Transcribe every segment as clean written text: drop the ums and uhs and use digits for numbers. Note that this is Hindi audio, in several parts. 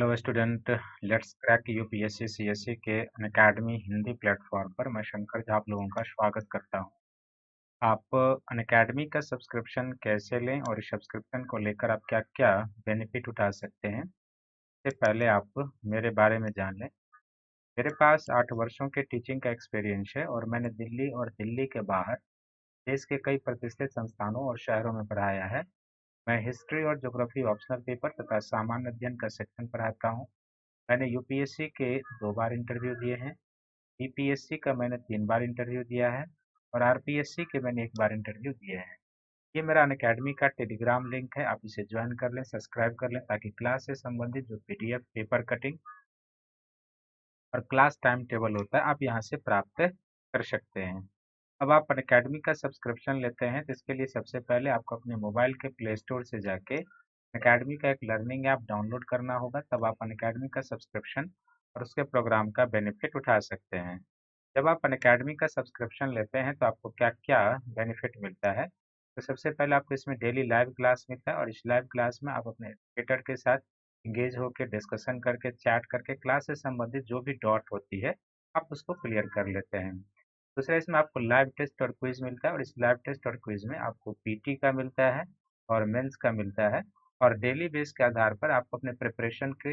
Hello student. Let's crack UPSC CSC के अनअकैडमी हिंदी प्लेटफॉर्म पर मैं शंकर झा आप लोगों का स्वागत करता हूं। आप अनअकैडमी का सब्सक्रिप्शन कैसे लें और इस सब्सक्रिप्शन को लेकर आप क्या क्या बेनिफिट उठा सकते हैं, इससे पहले आप मेरे बारे में जान लें। मेरे पास 8 वर्षों के टीचिंग का एक्सपीरियंस है और मैंने दिल्ली और दिल्ली के बाहर देश के कई प्रतिष्ठित संस्थानों और शहरों में पढ़ाया है। मैं हिस्ट्री और ज्योग्राफी ऑप्शनल पेपर तथा सामान्य अध्ययन का सेक्शन पढ़ाता हूँ। मैंने यूपीएससी के 2 बार इंटरव्यू दिए हैं, बीपीएससी का मैंने 3 बार इंटरव्यू दिया है और आरपीएससी के मैंने 1 बार इंटरव्यू दिए हैं। ये मेरा अनअकैडमी का टेलीग्राम लिंक है, आप इसे ज्वाइन कर लें, सब्सक्राइब कर लें ताकि क्लास से संबंधित जो पीडीएफ, पेपर कटिंग और क्लास टाइम टेबल होता है आप यहाँ से प्राप्त कर सकते हैं। अब आप अनअकैडमी का सब्सक्रिप्शन लेते हैं तो इसके लिए सबसे पहले आपको अपने मोबाइल के प्ले स्टोर से जाके अनअकैडमी का एक लर्निंग ऐप डाउनलोड करना होगा, तब आप अनअकैडमी का सब्सक्रिप्शन और उसके प्रोग्राम का बेनिफिट उठा सकते हैं। जब आप अनअकैडमी का सब्सक्रिप्शन लेते हैं तो आपको क्या क्या बेनिफिट मिलता है, तो सबसे पहले आपको इसमें डेली लाइव क्लास मिलता है और इस लाइव क्लास में आप अपने एजुकेटर के साथ इंगेज होकर डिस्कशन करके चैट करके क्लास से संबंधित जो भी डाउट होती है आप उसको क्लियर कर लेते हैं। दूसरा, इसमें आपको लाइव टेस्ट और क्विज मिलता है और इस लाइव टेस्ट और क्विज में आपको पीटी का मिलता है और मेंस का मिलता है और डेली बेस के आधार पर आपको अपने प्रिपरेशन के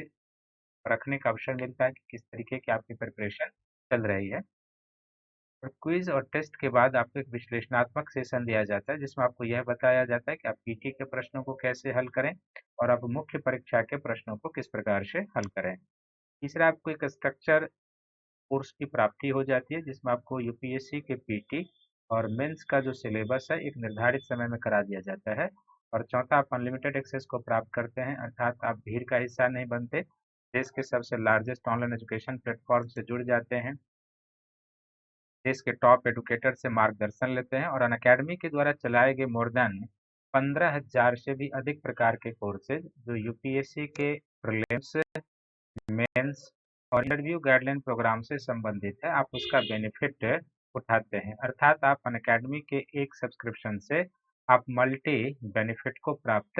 रखने का अवसर मिलता है कि किस तरीके की आपकी प्रिपरेशन चल रही है। और क्विज और टेस्ट के बाद आपको एक विश्लेषणात्मक सेशन दिया जाता है जिसमें आपको यह बताया जाता है कि आप पीटी के प्रश्नों को कैसे हल करें और आप मुख्य परीक्षा के प्रश्नों को किस प्रकार से हल करें। तीसरा, आपको एक स्ट्रक्चर कोर्स की प्राप्ति हो जाती है जिसमें आपको यूपीएससी के पीटी और मेंस का जो सिलेबस है एक निर्धारित समय में करा दिया जाता है। और चौथा, आप अनलिमिटेड एक्सेस को प्राप्त करते हैं, अर्थात आप भीड़ का हिस्सा नहीं बनते, देश के सबसे लार्जेस्ट ऑनलाइन एजुकेशन प्लेटफॉर्म से जुड़ जाते हैं, देश के टॉप एडुकेटर से मार्गदर्शन लेते हैं और अनअकैडमी के द्वारा चलाए गए मोर देन 15,000 से भी अधिक प्रकार के कोर्सेज जो यूपीएससी के प्रीलिम्स, मेंस और इंटरव्यू गाइडलाइन प्रोग्राम से संबंधित है, आप उसका बेनिफिट उठाते हैं। अर्थात आप अनअकैडमी के एक सब्सक्रिप्शन से आप मल्टी बेनिफिट को प्राप्त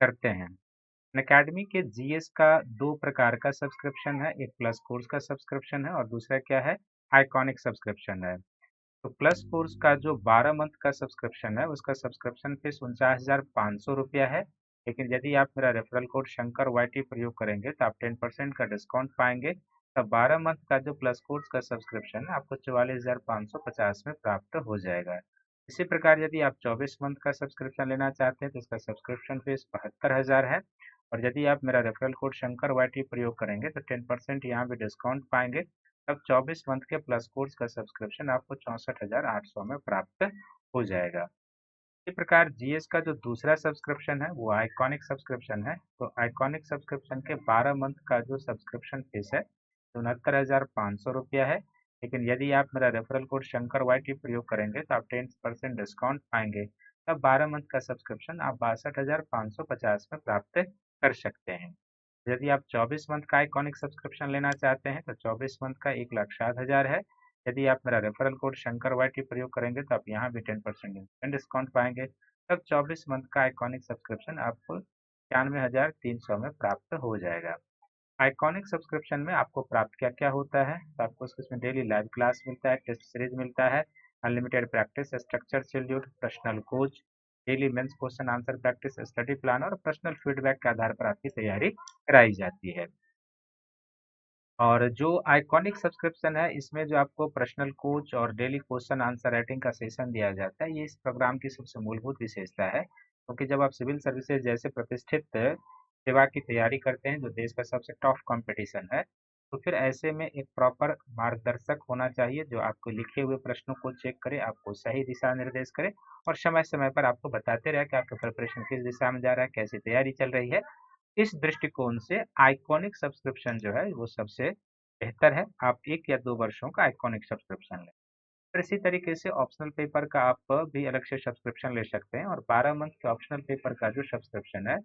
करते हैं। अनअकैडमी के जीएस का 2 प्रकार का सब्सक्रिप्शन है, एक प्लस कोर्स का सब्सक्रिप्शन है और दूसरा क्या है, आइकॉनिक सब्सक्रिप्शन है। तो प्लस कोर्स का जो 12 मंथ का सब्सक्रिप्शन है उसका सब्सक्रिप्शन फीस 49,500 रुपया है, लेकिन यदि आप मेरा रेफरल कोड शंकर वाईटी प्रयोग करेंगे तो आप 10% का डिस्काउंट पाएंगे, तब 12 मंथ का जो प्लस कोर्स का सब्सक्रिप्शन है आपको 44,550 में प्राप्त हो जाएगा। इसी प्रकार यदि आप 24 मंथ का सब्सक्रिप्शन लेना चाहते हैं तो इसका सब्सक्रिप्शन फीस 72,000 है और यदि आप मेरा रेफरल कोड शंकर वाईटी प्रयोग करेंगे तो 10% यहाँ भी डिस्काउंट पाएंगे, तब 24 मंथ के प्लस कोर्स का सब्सक्रिप्शन आपको 64,800 में प्राप्त हो जाएगा। इसी प्रकार जीएस का जो दूसरा सब्सक्रिप्शन है वो आइकॉनिक सब्सक्रिप्शन है। तो आइकॉनिक सब्सक्रिप्शन के 12 मंथ का जो सब्सक्रिप्शन फीस है 69,500 रुपया है, लेकिन यदि आप मेरा रेफरल कोड शंकर वाईटी प्रयोग करेंगे तो आप 10% डिस्काउंट पाएंगे, तब 12 मंथ का सब्सक्रिप्शन आप 62,550 में प्राप्त कर सकते हैं। यदि आप 24 मंथ का आइकॉनिक सब्सक्रिप्शन लेना चाहते हैं तो 24 मंथ का 1,60,000 है। यदि आप मेरा रेफरल कोड शंकर वाईटी प्रयोग करेंगे तो आप यहाँ भी 10% इंस्टेंट डिस्काउंट पाएंगे, तब 24 मंथ का आइकॉनिक सब्सक्रिप्शन आपको 95,300 में प्राप्त हो जाएगा। आइकॉनिक सब्सक्रिप्शन में आपको प्राप्त क्या क्या होता है, तो आपको इसमें डेली लाइव क्लास मिलता है, टेस्ट सीरीज मिलता है, unlimited practice, structure schedule, personal coach, daily mains question answer practice, study plan और पर्सनल फीडबैक के आधार पर आपकी तैयारी कराई जाती है। और जो आइकॉनिक सब्सक्रिप्शन है इसमें जो आपको पर्सनल कोच और डेली क्वेश्चन आंसर राइटिंग का सेशन दिया जाता है, ये इस प्रोग्राम की सबसे मूलभूत विशेषता है, क्योंकि जब आप सिविल सर्विसेज जैसे प्रतिष्ठित सेवा की तैयारी करते हैं जो देश का सबसे टफ कंपटीशन है, तो फिर ऐसे में एक प्रॉपर मार्गदर्शक होना चाहिए जो आपको लिखे हुए प्रश्नों को चेक करे, आपको सही दिशा निर्देश करे और समय समय पर आपको बताते रहे कि आपका प्रिपरेशन किस दिशा में जा रहा है, कैसी तैयारी चल रही है। इस दृष्टिकोण से आइकॉनिक सब्सक्रिप्शन जो है वो सबसे बेहतर है। आप 1 या 2 वर्षों का आइकॉनिक सब्सक्रिप्शन लें। फिर इसी तरीके से ऑप्शनल पेपर का आप भी अलग से सब्सक्रिप्शन ले सकते हैं और 12 मंथ के ऑप्शनल पेपर का जो सब्सक्रिप्शन है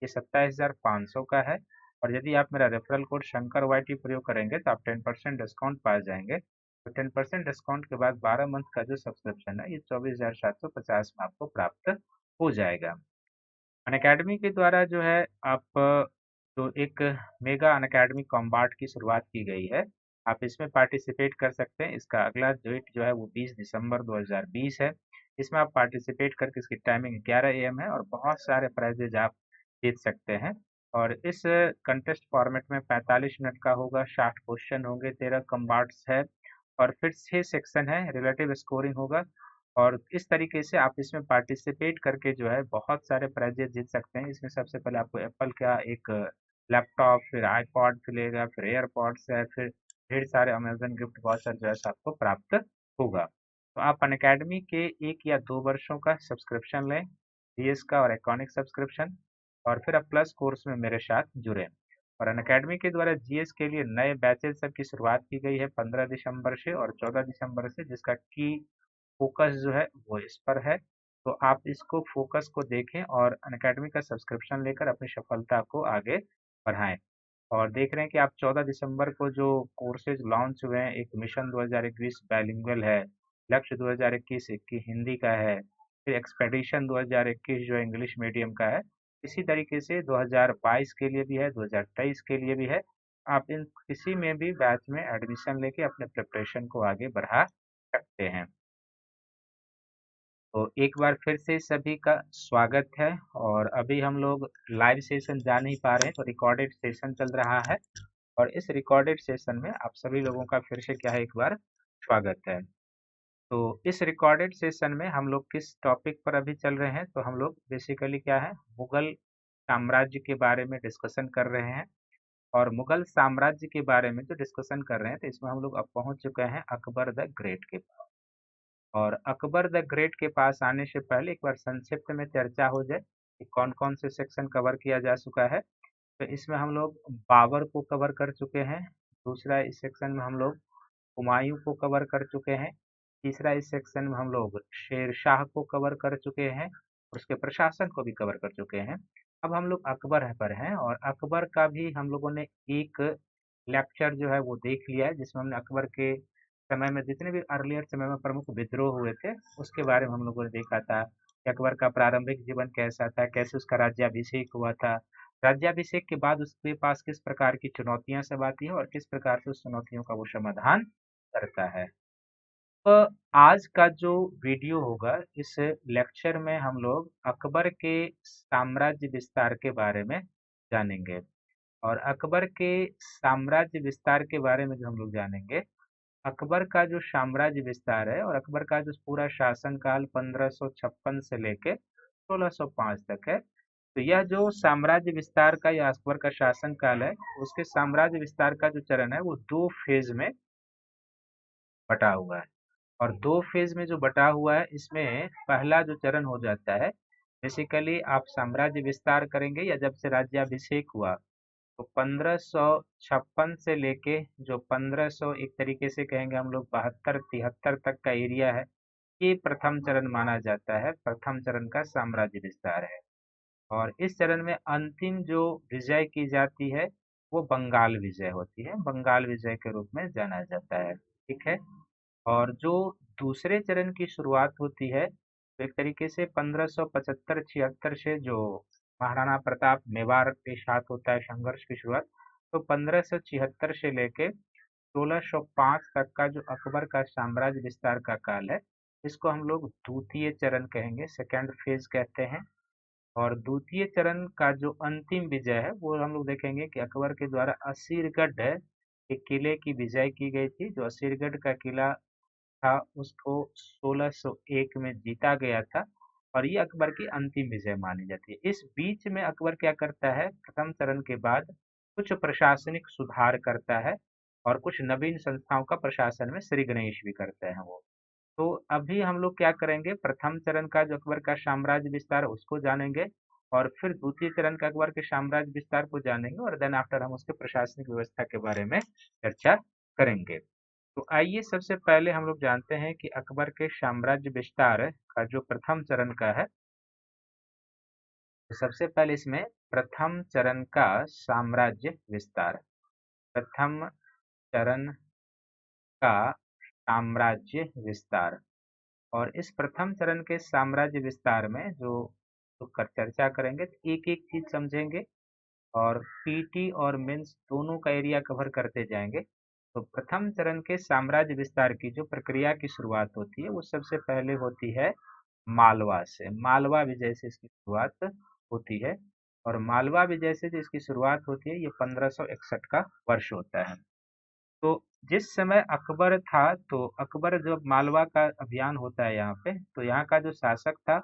ये 27,500 का है और यदि आप मेरा रेफरल कोड शंकर वाईटी प्रयोग करेंगे तो आप 10% डिस्काउंट पा जाएंगे। तो 10% डिस्काउंट के बाद 12 मंथ का जो सब्सक्रिप्शन है ये 24,750 में आपको प्राप्त हो जाएगा। अनअकैडमी के द्वारा जो है आप जो एक मेगा अनअकैडमी कॉम्बाट की शुरुआत की गई है। आप इसमें पार्टिसिपेट कर सकते हैं। इसका अगला डेट जो है वो 20 दिसंबर 2020 है। इसमें आप पार्टिसिपेट करके इसकी टाइमिंग 11 AM है और बहुत सारे प्राइजेज आप जीत सकते हैं। और इस कंटेस्ट फॉर्मेट में 45 मिनट का होगा, 60 क्वेश्चन होंगे, 13 कॉम्बाट्स है और फिर 6 सेक्शन है, रिलेटिव स्कोरिंग होगा। और इस तरीके से आप इसमें पार्टिसिपेट करके जो है बहुत सारे प्राइजेस जीत सकते हैं। इसमें सबसे पहले आपको एप्पल का एक लैपटॉप, फिर आईपॉड मिलेगा, फिर एयरपॉड्स है, फिर ढेर सारे अमेजन गिफ्ट वाउचर जो है आपको प्राप्त होगा। तो आप अनअकैडमी के 1 या 2 वर्षों का सब्सक्रिप्शन लें, जीएस का और इकोनॉमिक सब्सक्रिप्शन, और फिर आप प्लस कोर्स में मेरे साथ जुड़ें। और अनअकैडमी के द्वारा जीएस के लिए नए बैचेज सब की शुरुआत की गई है 15 दिसंबर से और 14 दिसंबर से, जिसका की फोकस जो है वो इस पर है। तो आप इसको फोकस को देखें और अनअकैडमी का सब्सक्रिप्शन लेकर अपनी सफलता को आगे बढ़ाएं। और देख रहे हैं कि आप 14 दिसंबर को जो कोर्सेज लॉन्च हुए हैं, एक मिशन 2021 बाइलिंगुअल है, लक्ष्य 2021 की हिंदी का है, फिर एक्सपेडिशन 2021 जो इंग्लिश मीडियम का है। इसी तरीके से 2022 के लिए भी है, 2023 के लिए भी है। आप इन किसी में भी बैच में एडमिशन लेके अपने प्रिपरेशन को आगे बढ़ा सकते हैं। तो एक बार फिर से सभी का स्वागत है। और अभी हम लोग लाइव सेशन जा नहीं पा रहे हैं, तो रिकॉर्डेड सेशन चल रहा है। और इस रिकॉर्डेड सेशन में आप सभी लोगों का फिर से क्या है, एक बार स्वागत है। तो इस रिकॉर्डेड सेशन में हम लोग किस टॉपिक पर अभी चल रहे हैं, तो हम लोग बेसिकली क्या है, मुगल साम्राज्य के बारे में डिस्कशन कर रहे हैं। और मुगल साम्राज्य के बारे में जो डिस्कशन कर रहे हैं, तो इसमें हम लोग अब पहुंच चुके हैं अकबर द ग्रेट के पास। और अकबर द ग्रेट के पास आने से पहले एक बार संक्षिप्त में चर्चा हो जाए कि कौन कौन से सेक्शन कवर किया जा चुका है। तो इसमें हम लोग बाबर को कवर कर चुके हैं। दूसरा, इस सेक्शन में हम लोग हुमायूं को कवर कर चुके हैं। तीसरा, इस सेक्शन में हम लोग शेर शाह को कवर कर चुके हैं और उसके प्रशासन को भी कवर कर चुके हैं। अब हम लोग अकबर पर हैं और अकबर का भी हम लोगों ने एक लेक्चर जो है वो देख लिया है, जिसमें हमने अकबर के समय में जितने भी अर्लियर समय में प्रमुख विद्रोह हुए थे उसके बारे में हम लोगों ने देखा था कि अकबर का प्रारंभिक जीवन कैसा था, कैसे उसका राज्याभिषेक हुआ था, राज्याभिषेक के बाद उसके पास किस प्रकार की चुनौतियां सब आती है और किस प्रकार से उस चुनौतियों का वो समाधान करता है। तो आज का जो वीडियो होगा, इस लेक्चर में हम लोग अकबर के साम्राज्य विस्तार के बारे में जानेंगे। और अकबर के साम्राज्य विस्तार के बारे में जो हम लोग जानेंगे, अकबर का जो साम्राज्य विस्तार है और अकबर का जो पूरा शासनकाल 1556 से लेके 1605 तक है। तो यह जो साम्राज्य विस्तार का या अकबर का शासनकाल है, उसके साम्राज्य विस्तार का जो चरण है वो 2 फेज में बटा हुआ है। और 2 फेज में जो बटा हुआ है, इसमें पहला जो चरण हो जाता है, बेसिकली आप साम्राज्य विस्तार करेंगे या जब से राज्याभिषेक हुआ, तो 1556 से लेके जो 1500 एक तरीके से कहेंगे हम लोग 72-73 तक का एरिया है, ये प्रथम चरण माना जाता है, प्रथम चरण का साम्राज्य विस्तार है। और इस चरण में अंतिम जो विजय की जाती है वो बंगाल विजय होती है, बंगाल विजय के रूप में जाना जाता है। ठीक है। और जो दूसरे चरण की शुरुआत होती है, तो एक तरीके से 1575-76 से जो महाराणा प्रताप मेवाड़ के साथ होता है संघर्ष की शुरुआत, तो 1576 से लेके 1605 तक का जो अकबर का साम्राज्य विस्तार का काल है, इसको हम लोग द्वितीय चरण कहेंगे, सेकेंड फेज कहते हैं। और द्वितीय चरण का जो अंतिम विजय है वो हम लोग देखेंगे कि अकबर के द्वारा असीरगढ़ के किले की विजय की गई थी। जो असीरगढ़ का किला था उसको 1601 में जीता गया था और ये अकबर की अंतिम विजय मानी जाती है। इस बीच में अकबर क्या करता है, प्रथम चरण के बाद कुछ प्रशासनिक सुधार करता है और कुछ नवीन संस्थाओं का प्रशासन में श्री गणेश भी करते हैं वो। तो अभी हम लोग क्या करेंगे, प्रथम चरण का जो अकबर का साम्राज्य विस्तार है उसको जानेंगे और फिर द्वितीय चरण का अकबर के साम्राज्य विस्तार को जानेंगे और देन आफ्टर हम उसके प्रशासनिक व्यवस्था के बारे में चर्चा करेंगे। तो आइए सबसे पहले हम लोग जानते हैं कि अकबर के साम्राज्य विस्तार का जो प्रथम चरण का है, तो सबसे पहले इसमें प्रथम चरण का साम्राज्य विस्तार, प्रथम चरण का साम्राज्य विस्तार। और इस प्रथम चरण के साम्राज्य विस्तार में जो कर चर्चा करेंगे, तो एक एक चीज समझेंगे और पीटी और मेंस दोनों का एरिया कवर करते जाएंगे। तो प्रथम चरण के साम्राज्य विस्तार की जो प्रक्रिया की शुरुआत होती है वो सबसे पहले होती है मालवा से। मालवा विजय से इसकी शुरुआत होती है और मालवा विजय से जो इसकी शुरुआत होती है ये 1561 का वर्ष होता है। तो जिस समय अकबर था, तो अकबर जब मालवा का अभियान होता है यहाँ पे, तो यहाँ का जो शासक था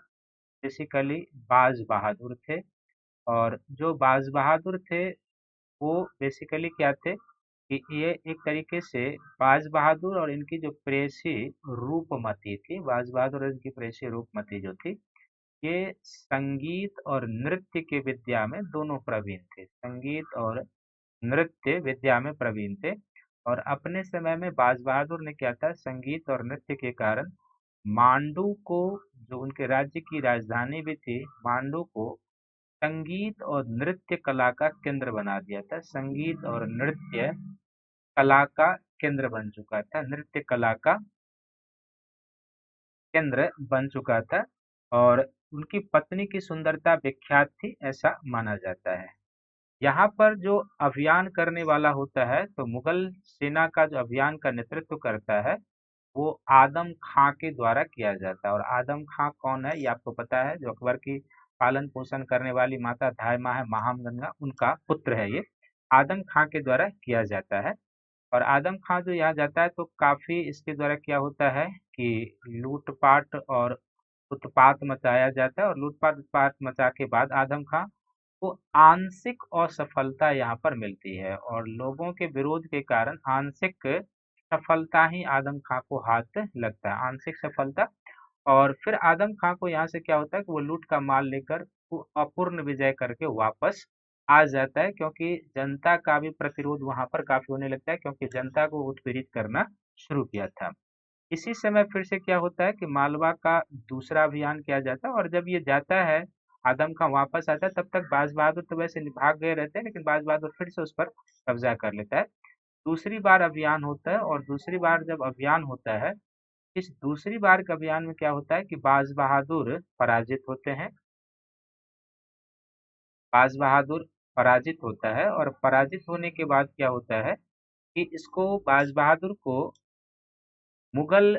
बेसिकली बाज बहादुर थे। और जो बाज बहादुर थे वो बेसिकली क्या थे कि ये एक तरीके से बाज बहादुर और इनकी जो प्रेयसी रूपमती थी, बाज बहादुर और इनकी प्रेयसी रूपमती जो थी, ये संगीत और नृत्य के विद्या में दोनों प्रवीण थे। संगीत और नृत्य विद्या में प्रवीण थे। और अपने समय में बाज बहादुर ने क्या था, संगीत और नृत्य के कारण मांडू को, जो उनके राज्य की राजधानी भी थी, मांडू को संगीत और नृत्य कला का केंद्र बना दिया था। संगीत और नृत्य कला का केंद्र बन चुका था, नृत्य कला का केंद्र बन चुका था। और उनकी पत्नी की सुंदरता विख्यात थी, ऐसा माना जाता है। यहाँ पर जो अभियान करने वाला होता है, तो मुगल सेना का जो अभियान का नेतृत्व करता है वो आदम खां के द्वारा किया जाता है। और आदम खां कौन है ये आपको पता है, जो अकबर की पालन पोषण करने वाली माता धायमा है महामगंगा, उनका पुत्र है ये। आदम खां के द्वारा किया जाता है। और आदम खां जो यहाँ जाता है तो काफी इसके द्वारा क्या होता है कि लूटपाट और उत्पात मचाया जाता है। और लूटपाट उत्पात मचा के बाद आदम खां को आंशिक असफलता यहाँ पर मिलती है और लोगों के विरोध के कारण आंशिक सफलता ही आदम खां को हाथ लगता है, आंशिक सफलता। और फिर आदम खां को यहाँ से क्या होता है कि वो लूट का माल लेकर वो अपूर्ण विजय करके वापस आ जाता है, क्योंकि जनता का भी प्रतिरोध वहां पर काफी होने लगता है, क्योंकि जनता को उत्पीड़ित करना शुरू किया था। इसी समय फिर से क्या होता है कि मालवा का दूसरा अभियान किया जाता है। और जब ये जाता है, आदम खां वापस आता है, तब तक बाज बहादुर तो वैसे भाग गए रहते हैं, लेकिन बाज बहादुर फिर से उस पर कब्जा कर लेता है। दूसरी बार अभियान होता है और दूसरी बार जब अभियान होता है, इस दूसरी बार के अभियान में क्या होता है कि बाज बहादुर पराजित होते हैं। बाज बहादुर पराजित होता है और पराजित होने के बाद क्या होता है कि इसको, बाज बहादुर को मुगल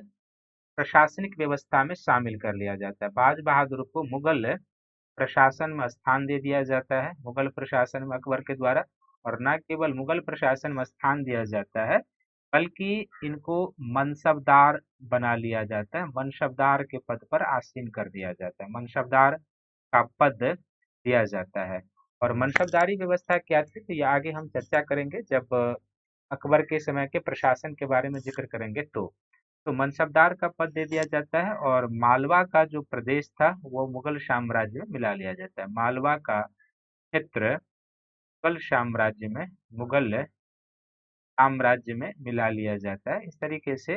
प्रशासनिक व्यवस्था में शामिल कर लिया जाता है। बाज बहादुर को मुगल प्रशासन में स्थान दे दिया जाता है, मुगल प्रशासन में अकबर के द्वारा। और न केवल मुगल प्रशासन में स्थान दिया जाता है, बल्कि इनको मनसबदार बना लिया जाता है, मनसबदार के पद पर आसीन कर दिया जाता है, मनसबदार का पद दिया जाता है। और मनसबदारी व्यवस्था क्या थी तो ये आगे हम चर्चा करेंगे, जब अकबर के समय के प्रशासन के बारे में जिक्र करेंगे। तो मनसबदार का पद दे दिया जाता है और मालवा का जो प्रदेश था वो मुगल साम्राज्य में मिला लिया जाता है। मालवा का क्षेत्र मुगल साम्राज्य में, मुगल साम्राज्य में मिला लिया जाता है। इस तरीके से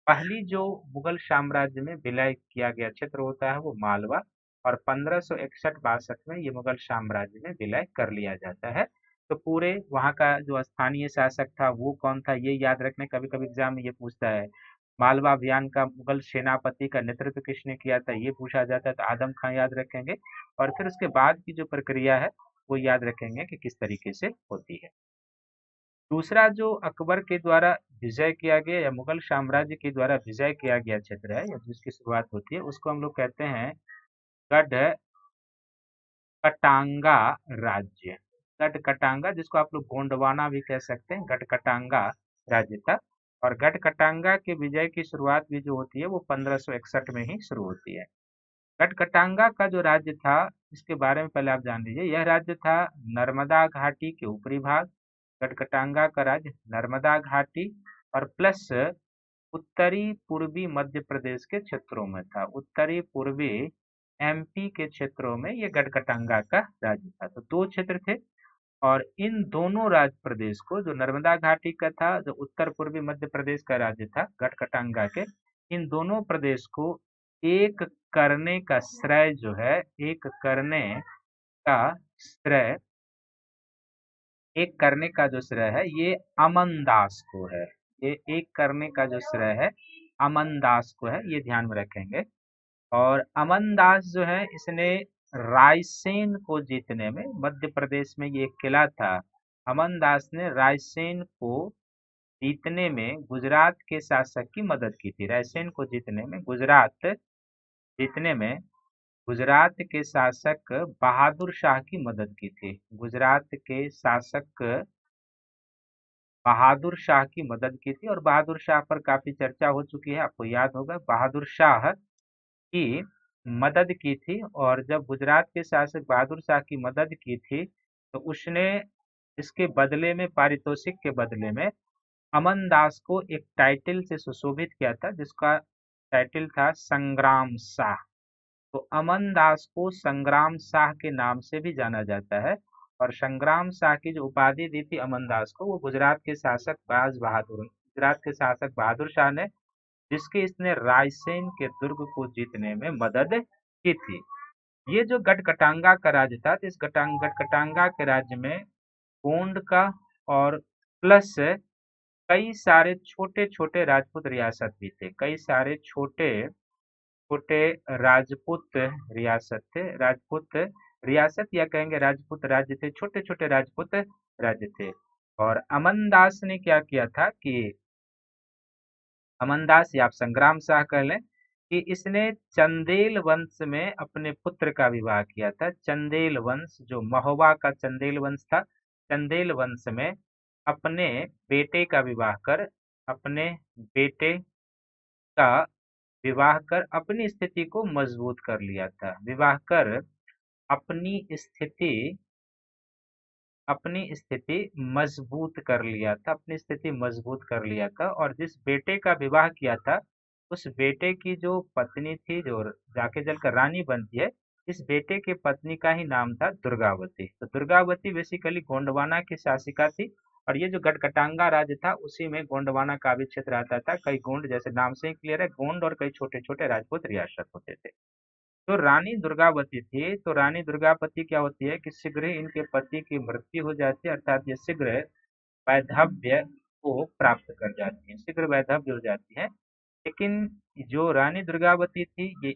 पहली जो मुगल साम्राज्य में विलय किया गया क्षेत्र होता है वो मालवा। और 1561-62 में ये मुगल साम्राज्य में विलय कर लिया जाता है। तो पूरे वहाँ का जो स्थानीय शासक था वो कौन था ये याद रखने, कभी कभी एग्जाम में ये पूछता है। मालवा अभियान का मुगल सेनापति का नेतृत्व किसने किया था ये पूछा जाता है, तो आदम खां याद रखेंगे। और फिर उसके बाद की जो प्रक्रिया है वो याद रखेंगे कि किस तरीके से होती है। दूसरा जो अकबर के द्वारा विजय किया गया या मुगल साम्राज्य के द्वारा विजय किया गया क्षेत्र है या जिसकी शुरुआत होती है उसको हम लोग कहते हैं गढ़ कटांगा राज्य। गढ़ कटांगा, जिसको आप लोग गोंडवाना भी कह सकते हैं, गढ़ कटांगा राज्य था। और गढ़ कटांगा के विजय की शुरुआत भी जो होती है वो 1561 में ही शुरू होती है। गढ़ कटांगा का जो राज्य था इसके बारे में पहले आप जान लीजिए। यह राज्य था नर्मदा घाटी के ऊपरी भाग। गढ़कटांगा का राज्य नर्मदा घाटी और प्लस उत्तरी पूर्वी मध्य प्रदेश के क्षेत्रों में था। उत्तरी पूर्वी एमपी के क्षेत्रों में ये गढ़कटांगा का राज्य था। तो दो क्षेत्र थे और इन दोनों राज्य प्रदेश को, जो नर्मदा घाटी का था, जो उत्तर पूर्वी मध्य प्रदेश का राज्य था गढ़कटांगा के, इन दोनों प्रदेश को एक करने का श्रेय जो है, एक करने का श्रेय, एक करने का जो श्रेय है ये अमन दास को है। ये एक करने का जो श्रेय है अमन दास को है, ये ध्यान में रखेंगे। और अमन दास जो है इसने रायसेन को जीतने में, मध्य प्रदेश में ये एक किला था, अमन दास ने रायसेन को जीतने में गुजरात के शासक की मदद की थी। रायसेन को जीतने में, गुजरात जीतने में गुजरात के शासक बहादुर शाह की मदद की थी। गुजरात के शासक बहादुर शाह की मदद की थी, और बहादुर शाह पर काफी चर्चा हो चुकी है, आपको याद होगा। बहादुर शाह की मदद की थी, और जब गुजरात के शासक बहादुर शाह की मदद की थी तो उसने इसके बदले में, पारितोषिक के बदले में, अमन दास को एक टाइटल से सुशोभित किया था, जिसका टाइटल था संग्राम शाह। तो अमन दास को संग्राम शाह के नाम से भी जाना जाता है, और संग्राम शाह की जो उपाधि दी थी अमन दास को, वो गुजरात के शासक गुजरात के शासक बहादुर शाह ने, जिसके इसने रायसेन के दुर्ग को जीतने में मदद की थी। ये जो गटकटांगा का राज्य था, तो इस गटकटांगा के राज्य में गोंड का और प्लस कई सारे छोटे छोटे राजपूत रियासत भी थे। कई सारे छोटे छोटे राजपूत रियासत थे। राजपूत रियासत या कहेंगे राजपूत राज्य थे, छोटे छोटे राजपूत राज्य थे। और अमनदास ने क्या किया था कि, अमनदास या आप संग्राम शाह कह लें, कि इसने चंदेल वंश में अपने पुत्र का विवाह किया था। चंदेल वंश, जो महोबा का चंदेल वंश था, चंदेल वंश में अपने बेटे का विवाह कर, अपने बेटे का विवाह कर अपनी स्थिति को मजबूत कर लिया था। विवाह कर अपनी स्थिति अपनी स्थिति मजबूत कर लिया था, अपनी स्थिति मजबूत कर लिया था। और जिस बेटे का विवाह किया था, उस बेटे की जो पत्नी थी, जो जाके जलकर रानी बनती है, इस बेटे के पत्नी का ही नाम था दुर्गावती। तो दुर्गावती बेसिकली गोंडवाना की शासिका थी, और ये जो गटकटांगा राज्य था, उसी में गोंडवाना का भी क्षेत्र आता था। कई गोंड, जैसे नाम से ही क्लियर है, गोंड, और कई छोटे छोटे राजपूत रियासत होते थे। तो रानी दुर्गावती थी। तो रानी दुर्गावती क्या होती है कि शीघ्र ही इनके पति की मृत्यु हो जाती है, अर्थात ये शीघ्र वैधव्य को प्राप्त कर जाती है, शीघ्र वैधव्य हो जाती है। लेकिन जो रानी दुर्गावती थी,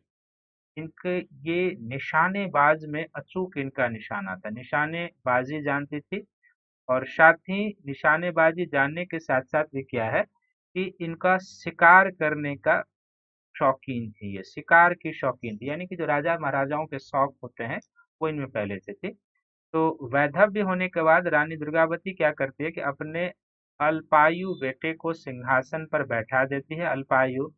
इनके ये निशानेबाज में अचूक इनका निशाना था, निशानेबाजी जानती थी। और साथ ही निशानेबाजी जानने के साथ साथ भी क्या है कि इनका शिकार करने का शौकीन थी, ये शिकार की शौकीन थी, यानी कि जो राजा महाराजाओं के शौक होते हैं, वो इनमें पहले से थे। तो वैधव्य होने के बाद रानी दुर्गावती क्या करती है कि अपने अल्पायु बेटे को सिंहासन पर बैठा देती है, अल्पायु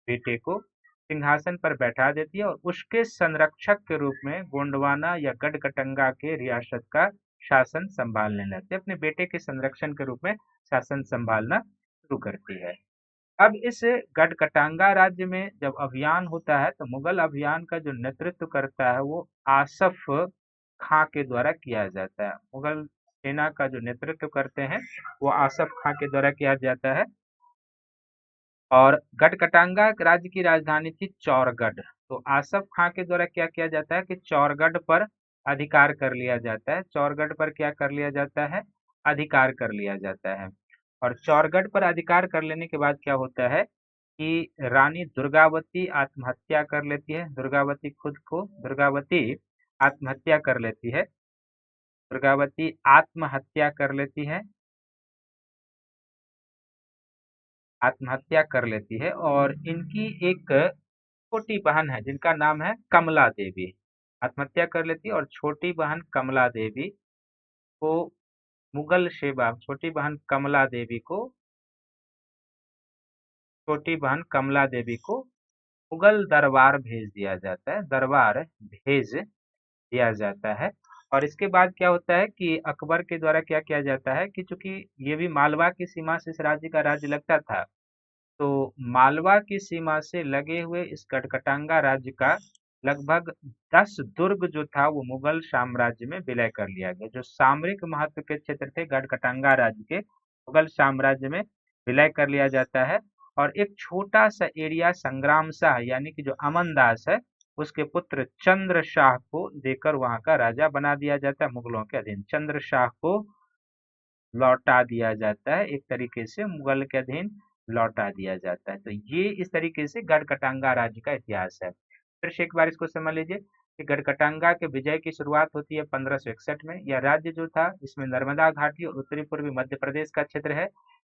बेटे को सिंहासन पर बैठा देती है, और उसके संरक्षक के रूप में गोंडवाना या गढ़कटंगा के रियासत का शासन संभालने लगती है। अपने बेटे के संरक्षण के रूप में शासन संभालना शुरू करती है। अब इस गढ़कटांगा राज्य में जब अभियान होता है, तो मुगल अभियान का जो नेतृत्व करता है, वो आसफ खां के द्वारा किया जाता है। मुगल सेना का जो नेतृत्व करते हैं, वो आसफ खां के द्वारा किया जाता है। और गढ़कटांगा राज्य की राजधानी थी चौरगढ़। तो आसफ खां के द्वारा क्या किया जाता है कि चौरगढ़ पर अधिकार कर लिया जाता है। चौरगढ़ पर क्या कर लिया जाता है? अधिकार कर लिया जाता है। और चौरगढ़ पर अधिकार कर लेने के बाद क्या होता है कि रानी दुर्गावती आत्महत्या कर लेती है। दुर्गावती आत्महत्या कर लेती है। दुर्गावती आत्महत्या कर लेती है। आत्महत्या कर लेती है, और इनकी एक छोटी बहन है जिनका नाम है कमला देवी। आत्महत्या कर लेती है, और छोटी बहन कमला देवी को छोटी बहन कमला देवी को छोटी बहन कमला देवी को मुगल दरबार भेज दिया जाता है, दरबार भेज दिया जाता है। और इसके बाद क्या होता है कि अकबर के द्वारा क्या किया जाता है कि चूंकि ये भी मालवा की सीमा से इस राज्य का राज्य लगता था, तो मालवा की सीमा से लगे हुए इस गढ़कटांगा राज्य का लगभग 10 दुर्ग जो था, वो मुगल साम्राज्य में विलय कर लिया गया। जो सामरिक महत्व के क्षेत्र थे गढ़कटांगा राज्य के, मुगल साम्राज्य में विलय कर लिया जाता है। और एक छोटा सा एरिया संग्राम शाह, यानी कि जो अमन दास है, उसके पुत्र चंद्र शाह को देकर वहां का राजा बना दिया जाता है, मुगलों के अधीन। चंद्र शाह को लौटा दिया जाता है, एक तरीके से मुगल के अधीन लौटा दिया जाता है। तो ये इस तरीके से गढ़कटांगा राज्य का इतिहास है। फिर से एक बार इसको समझ लीजिए। कि गढ़कटांगा के विजय की शुरुआत होती है 1561 में। यह राज्य जो था इसमें नर्मदा घाटी और उत्तरी पूर्वी मध्य प्रदेश का क्षेत्र है।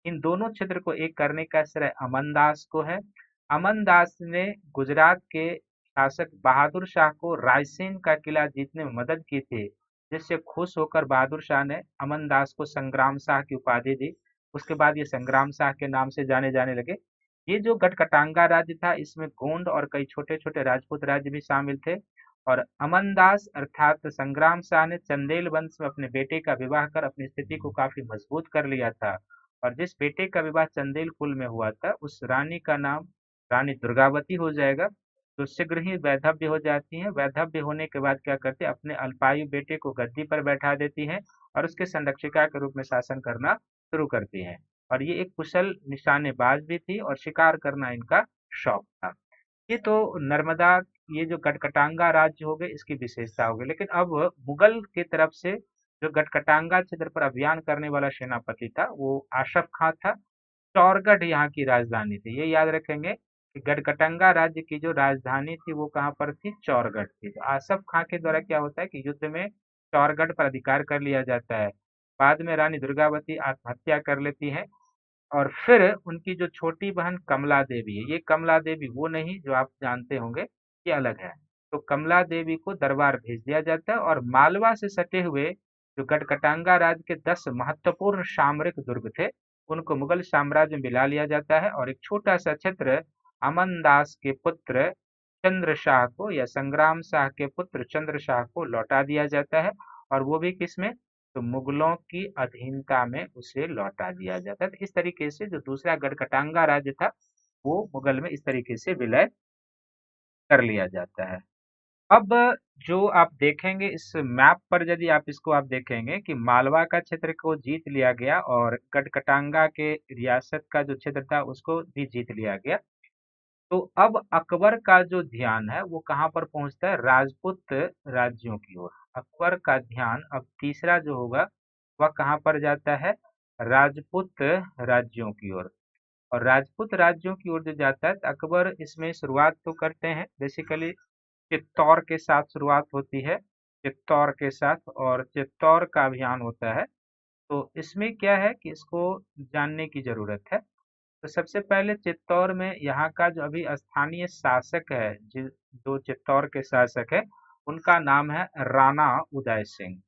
इन दोनों क्षेत्र को एक करने का श्रेय अमनदास को है। अमनदास ने गुजरात के शासक बहादुर शाह को रायसेन का किला जीतने में मदद की थी, जिससे खुश होकर बहादुर शाह ने अमनदास को संग्राम शाह की उपाधि दी। उसके बाद ये संग्राम शाह के नाम से जाने जाने लगे। ये जो गढ़कटांगा राज्य था इसमें गोंड और कई छोटे छोटे राजपूत राज्य भी शामिल थे। और अमनदास अर्थात संग्राम शाह ने चंदेल वंश में अपने बेटे का विवाह कर अपनी स्थिति को काफी मजबूत कर लिया था। और जिस बेटे का विवाह चंदेल कुल में हुआ था उस रानी का नाम रानी दुर्गावती हो जाएगा। तो शीघ्र ही वैधव्य हो जाती है। वैधव्य होने के बाद क्या करते हैं, अपने अल्पायु बेटे को गद्दी पर बैठा देती हैं और उसके संरक्षिका के रूप में शासन करना शुरू करती हैं। और ये एक कुशल निशानेबाज भी थी और शिकार करना इनका शौक था। ये तो नर्मदा, ये जो गढ़कटांगा राज्य हो गए इसकी विशेषता हो गई। लेकिन अब मुगल की तरफ से जो गढ़कटांगा क्षेत्र पर अभियान करने वाला सेनापति था वो आशफ खां था। चौरगढ़ यहाँ की राजधानी थी। ये याद रखेंगे कि गढ़कटांगा राज्य की जो राजधानी थी वो कहाँ पर थी, चौरगढ़ थी। तो आसफ खां के द्वारा क्या होता है कि युद्ध में चौरगढ़ पर अधिकार कर लिया जाता है। बाद में रानी दुर्गावती आत्महत्या कर लेती है और फिर उनकी जो छोटी बहन कमला देवी है, ये कमला देवी वो नहीं जो आप जानते होंगे, ये अलग है। तो कमला देवी को दरबार भेज दिया जाता है और मालवा से सटे हुए जो गढ़कटांगा राज्य के 10 महत्वपूर्ण सामरिक दुर्ग थे उनको मुगल साम्राज्य में मिला लिया जाता है और एक छोटा सा क्षेत्र अमनदास के पुत्र चंद्र शाह को या संग्राम शाह के पुत्र चंद्र शाह को लौटा दिया जाता है। और वो भी किसमें, तो मुगलों की अधीनता में उसे लौटा दिया जाता है। तो इस तरीके से जो दूसरा गढ़कटांगा राज्य था वो मुगल में इस तरीके से विलय कर लिया जाता है। अब जो आप देखेंगे इस मैप पर, यदि आप इसको आप देखेंगे कि मालवा का क्षेत्र को जीत लिया गया और गढ़कटांगा के रियासत का जो क्षेत्र था उसको भी जीत लिया गया। तो अब अकबर का जो ध्यान है वो कहाँ पर पहुंचता है, राजपूत राज्यों की ओर। अकबर का ध्यान अब तीसरा जो होगा वह कहाँ पर जाता है, राजपूत राज्यों की ओर। और राजपूत राज्यों की ओर जो जाता है तो अकबर इसमें शुरुआत तो करते हैं, बेसिकली चित्तौड़ के साथ शुरुआत होती है। चित्तौड़ के साथ और चित्तौड़ का अभियान होता है। तो इसमें क्या है कि इसको जानने की जरूरत है। तो सबसे पहले चित्तौड़ में यहाँ का जो अभी स्थानीय शासक है, जो चित्तौड़ के शासक है उनका नाम है राणा उदय सिंह।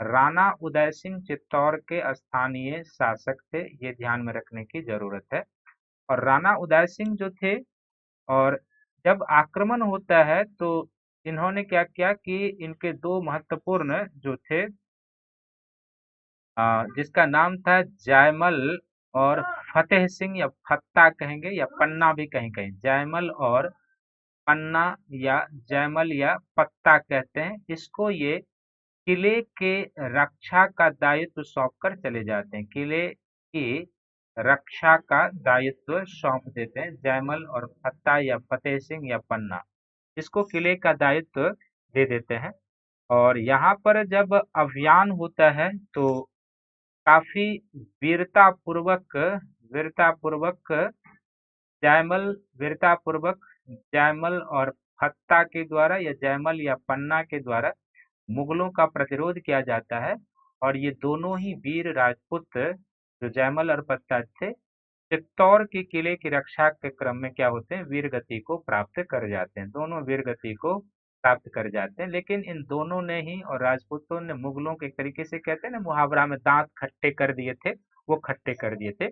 राणा उदय सिंह चित्तौड़ के स्थानीय शासक थे, ये ध्यान में रखने की जरूरत है। और राणा उदय सिंह जो थे, और जब आक्रमण होता है तो इन्होंने क्या किया कि इनके दो महत्वपूर्ण जो थे, जिसका नाम था जयमल और फतेह सिंह, या फत्ता कहेंगे या पन्ना भी कहीं कहीं, जयमल और पन्ना या जयमल या पत्ता कहते हैं इसको, ये किले के रक्षा का दायित्व सौंप कर चले जाते हैं। किले की रक्षा का दायित्व सौंप देते हैं जयमल और फत्ता या फतेह सिंह या पन्ना, इसको किले का दायित्व दे देते हैं। और यहाँ पर जब अभियान होता है तो काफी वीरता पूर्वक वीरता पूर्वक जयमल वीरता पूर्वक जयमल और फत्ता के द्वारा या जयमल या पन्ना के द्वारा मुगलों का प्रतिरोध किया जाता है। और ये दोनों ही वीर राजपूत जो जयमल और पत्ता थे चित्तौड़ के किले की रक्षा के क्रम में क्या होते हैं, वीर गति को प्राप्त कर जाते हैं। दोनों वीर गति को प्राप्त कर जाते हैं। लेकिन इन दोनों ने ही, और राजपूतों ने मुगलों के एक तरीके से कहते हैं ना मुहावरा में, दांत खट्टे कर दिए थे, वो खट्टे कर दिए थे।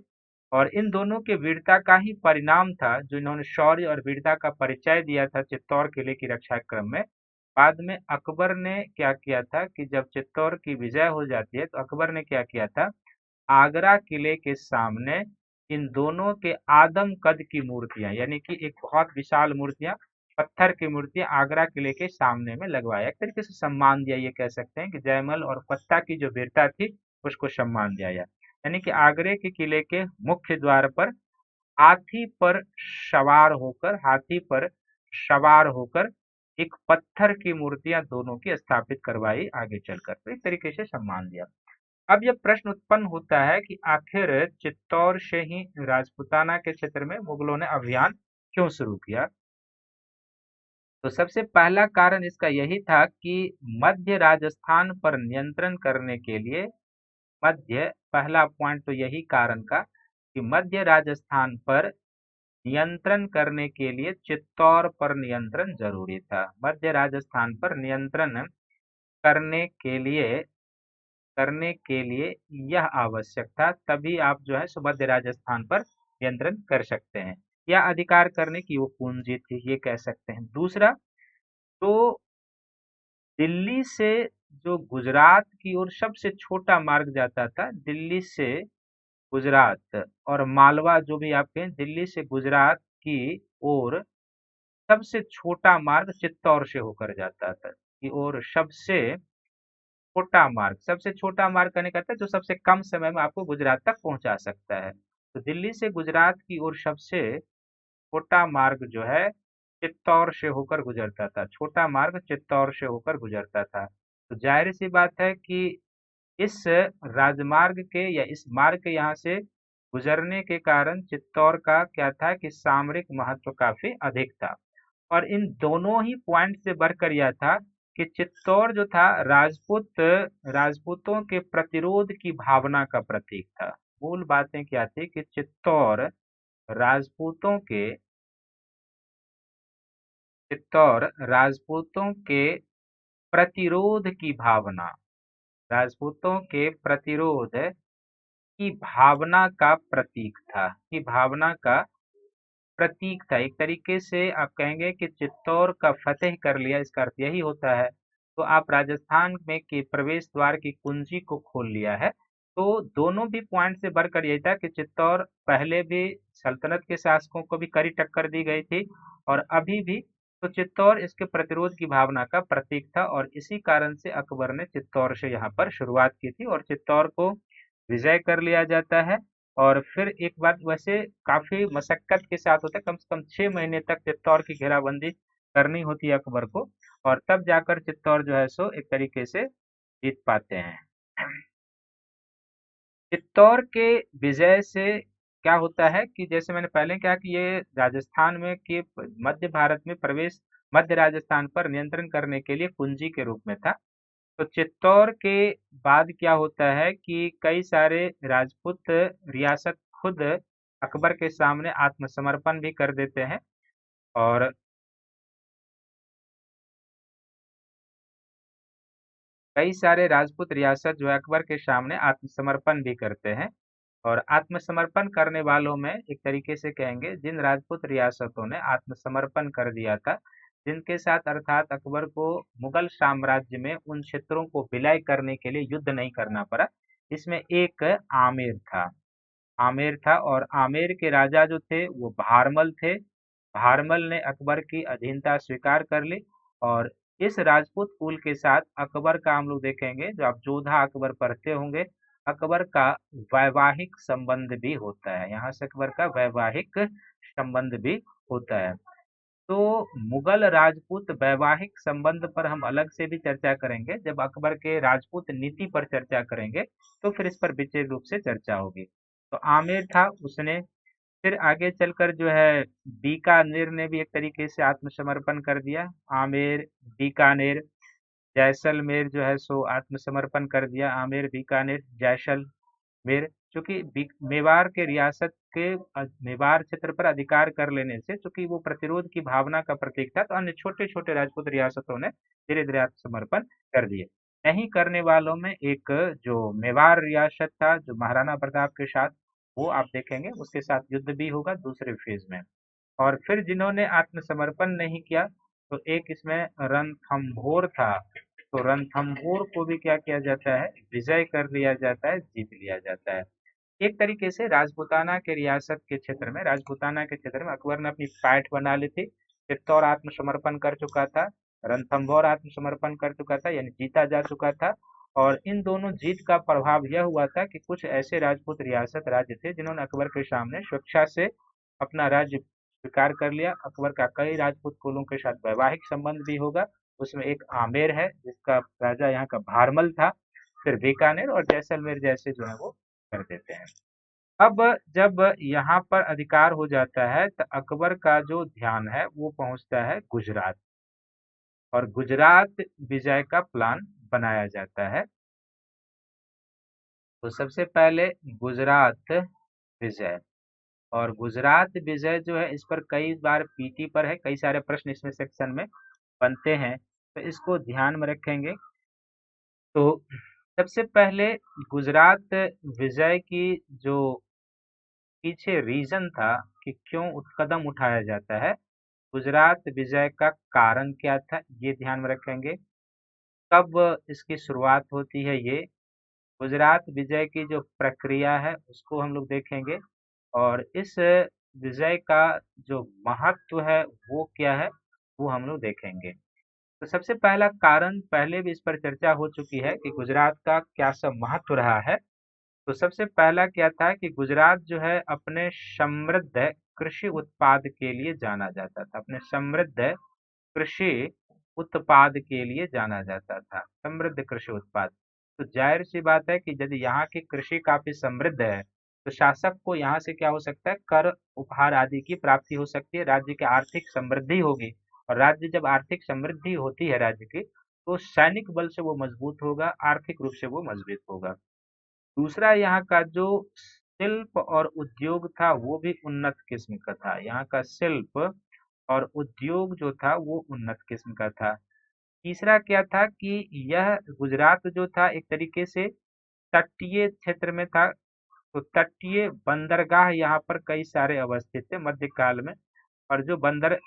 और इन दोनों के वीरता का ही परिणाम था जो इन्होंने शौर्य और वीरता का परिचय दिया था चित्तौड़ किले की रक्षा के क्रम में। बाद में अकबर ने क्या किया था कि जब चित्तौड़ की विजय हो जाती है तो अकबर ने क्या किया था, आगरा किले के सामने इन दोनों के आदम कद की मूर्तियां, यानी कि एक बहुत विशाल मूर्तियां, पत्थर की मूर्तियां आगरा किले के सामने में लगवाया। एक तरीके से सम्मान दिया, ये कह सकते हैं कि जयमल और पत्ता की जो वीरता थी उसको सम्मान दिया। यानी कि आगरे के किले के मुख्य द्वार पर हाथी पर सवार होकर एक पत्थर की मूर्तियां दोनों की स्थापित करवाई आगे चलकर, तो इस तरीके से सम्मान दिया। अब यह प्रश्न उत्पन्न होता है कि आखिर चित्तौड़ से ही राजपूताना के क्षेत्र में मुगलों ने अभियान क्यों शुरू किया। तो सबसे पहला कारण इसका यही था कि मध्य राजस्थान पर नियंत्रण करने के लिए पहला पॉइंट तो यही कारण का कि मध्य राजस्थान पर नियंत्रण करने के लिए चित्तौड़ पर नियंत्रण जरूरी था। मध्य राजस्थान पर नियंत्रण करने के लिए यह आवश्यक था, तभी आप जो है सो मध्य राजस्थान पर नियंत्रण कर सकते हैं, या अधिकार करने की वो पूंजी थी, ये कह सकते हैं। दूसरा, तो दिल्ली से जो गुजरात की ओर सबसे छोटा मार्ग जाता था, दिल्ली से गुजरात और मालवा, जो भी आप कहें, दिल्ली से गुजरात की ओर सबसे छोटा मार्ग चित्तौड़ से होकर जाता था की ओर। सबसे छोटा मार्ग कहने का अर्थ है जो सबसे कम समय में आपको गुजरात तक पहुंचा सकता है। तो दिल्ली से गुजरात की ओर सबसे छोटा मार्ग जो है चित्तौड़ से होकर गुजरता था। छोटा मार्ग चित्तौड़ से होकर गुजरता था। तो जाहिर सी बात है कि इस राजमार्ग के या इस मार्ग के यहाँ से गुजरने के कारण चित्तौड़ का क्या था कि सामरिक महत्व काफी अधिक था। और इन दोनों ही पॉइंट से बढ़कर यह था कि चित्तौड़ जो था राजपूतों के प्रतिरोध की भावना का प्रतीक था। मूल बातें क्या थी कि राजपूतों के राजपूतों के प्रतिरोध की भावना राजपूतों के प्रतिरोध की भावना का प्रतीक था एक तरीके से आप कहेंगे कि चित्तौड़ का फतेह कर लिया, इसका अर्थ यही होता है। तो आप राजस्थान में के प्रवेश द्वार की कुंजी को खोल लिया है। तो दोनों भी पॉइंट से बढ़कर यही था कि चित्तौड़ पहले भी सल्तनत के शासकों को भी कड़ी टक्कर दी गई थी और अभी भी। तो चित्तौड़ इसके प्रतिरोध की भावना का प्रतीक था और इसी कारण से अकबर ने चित्तौड़ से यहाँ पर शुरुआत की थी और चित्तौड़ को विजय कर लिया जाता है। और फिर एक बात, वैसे काफी मशक्कत के साथ होता है, कम से कम 6 महीने तक चित्तौड़ की घेराबंदी करनी होती है अकबर को, और तब जाकर चित्तौड़ जो है सो एक तरीके से जीत पाते हैं। चित्तौड़ के विजय से क्या होता है कि जैसे मैंने पहले कहा कि ये राजस्थान में के मध्य भारत में प्रवेश, मध्य राजस्थान पर नियंत्रण करने के लिए कुंजी के रूप में था। तो चित्तौड़ के बाद क्या होता है कि कई सारे राजपूत रियासत खुद अकबर के सामने आत्मसमर्पण भी कर देते हैं और कई सारे राजपूत रियासत जो है अकबर के सामने आत्मसमर्पण भी करते हैं। और आत्मसमर्पण करने वालों में एक तरीके से कहेंगे जिन राजपूत रियासतों ने आत्मसमर्पण कर दिया था, जिनके साथ अर्थात अकबर को मुगल साम्राज्य में उन क्षेत्रों को विलय करने के लिए युद्ध नहीं करना पड़ा, इसमें एक आमेर था और आमेर के राजा जो थे वो भारमल थे। भारमल ने अकबर की अधीनता स्वीकार कर ली और इस राजपूत कुल के साथ अकबर का हम लोग देखेंगे, जो आप जोधा अकबर पढ़ते होंगे, अकबर का वैवाहिक संबंध भी होता है। यहाँ से अकबर का वैवाहिक संबंध भी होता है। तो मुगल राजपूत वैवाहिक संबंध पर हम अलग से भी चर्चा करेंगे, जब अकबर के राजपूत नीति पर चर्चा करेंगे तो फिर इस पर विशेष रूप से चर्चा होगी। तो आमेर था, उसने फिर आगे चलकर जो है बीकानेर ने भी एक तरीके से आत्मसमर्पण कर दिया। आमेर, बीकानेर, जैसलमेर जो है सो आत्मसमर्पण कर दिया। आमेर, बीकानेर, जैसलमेर, चूंकि मेवाड़ के रियासत के मेवाड़ क्षेत्र पर अधिकार कर लेने से चूंकि वो प्रतिरोध की भावना का प्रतीक था, तो अन्य छोटे छोटे राजपूत रियासतों ने धीरे धीरे आत्मसमर्पण कर दिए। नहीं करने वालों में एक जो मेवाड़ रियासत था, जो महाराणा प्रताप के साथ, वो आप देखेंगे उसके साथ युद्ध भी होगा दूसरे फेज में। और फिर जिन्होंने आत्मसमर्पण नहीं किया, तो एक इसमें रणथंभौर था। तो रणथंभौर को भी क्या किया जाता है, विजय कर लिया जाता है, जीत लिया जाता है। एक तरीके से राजपूताना के रियासत के क्षेत्र में, राजपूताना के क्षेत्र में अकबर ने अपनी पैठ बना ली थी। चित्तौड़ आत्मसमर्पण कर चुका था, रणथंभौर आत्मसमर्पण कर चुका था, यानी जीता जा चुका था। और इन दोनों जीत का प्रभाव यह हुआ था कि कुछ ऐसे राजपूत रियासत राज्य थे जिन्होंने अकबर के सामने स्वेच्छा से अपना राज्य स्वीकार कर लिया। अकबर का कई राजपूत कुलों के साथ वैवाहिक संबंध भी होगा, उसमें एक आमेर है जिसका राजा यहाँ का भारमल था, फिर बीकानेर और जैसलमेर जैसे जो है वो कर देते हैं। अब जब यहाँ पर अधिकार हो जाता है तो अकबर का जो ध्यान है वो पहुंचता है गुजरात। और गुजरात विजय का प्लान बनाया जाता है। तो सबसे पहले गुजरात विजय, और गुजरात विजय जो है इस पर कई बार पीटी पर है, कई सारे प्रश्न इसमें सेक्शन में बनते हैं, तो इसको ध्यान में रखेंगे। तो सबसे पहले गुजरात विजय की जो पीछे रीजन था कि क्यों कदम उठाया जाता है, गुजरात विजय का कारण क्या था, ये ध्यान में रखेंगे। कब इसकी शुरुआत होती है, ये गुजरात विजय की जो प्रक्रिया है उसको हम लोग देखेंगे, और इस विजय का जो महत्व है वो क्या है वो हम लोग देखेंगे। तो सबसे पहला कारण, पहले भी इस पर चर्चा हो चुकी है कि गुजरात का क्या सब महत्व रहा है। तो सबसे पहला क्या था कि गुजरात जो है अपने समृद्ध कृषि उत्पाद के लिए जाना जाता था, अपने समृद्ध कृषि उत्पाद के लिए जाना जाता था, समृद्ध कृषि उत्पाद। तो जाहिर सी बात है कि यदि यहाँ की कृषि काफी समृद्ध है तो शासक को यहाँ से क्या हो सकता है, कर उपहार आदि की प्राप्ति हो सकती है, राज्य की आर्थिक समृद्धि होगी। और राज्य जब आर्थिक समृद्धि होती है राज्य की, तो सैनिक बल से वो मजबूत होगा, आर्थिक रूप से वो मजबूत होगा। दूसरा, यहाँ का जो शिल्प और उद्योग था वो भी उन्नत किस्म का था, यहाँ का शिल्प और उद्योग जो था वो उन्नत किस्म का था। तीसरा क्या था कि यह गुजरात जो था एक तरीके से तटीय क्षेत्र में था, तो तटीय बंदरगाह यहाँ पर कई सारे अवस्थित थे मध्यकाल में। और जो बंदरगाह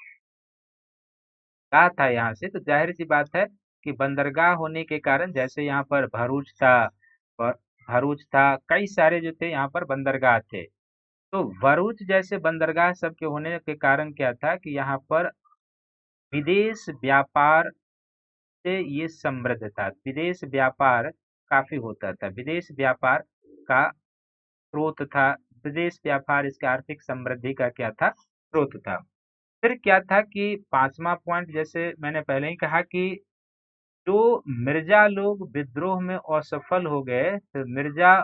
था यहाँ से, तो जाहिर सी बात है कि बंदरगाह होने के कारण, जैसे यहाँ पर भरूच था, और भरूच था, कई सारे जो थे यहाँ पर बंदरगाह थे। तो भरूच जैसे बंदरगाह सबके होने के कारण क्या था कि यहाँ पर विदेश व्यापार से ये समृद्ध था, विदेश व्यापार काफी होता था, विदेश व्यापार का स्रोत था, विदेश व्यापार इसके आर्थिक समृद्धि का क्या था, स्रोत था। फिर क्या था कि पांचवा पॉइंट, जैसे मैंने पहले ही कहा कि जो मिर्जा लोग विद्रोह में असफल हो गए, तो मिर्जा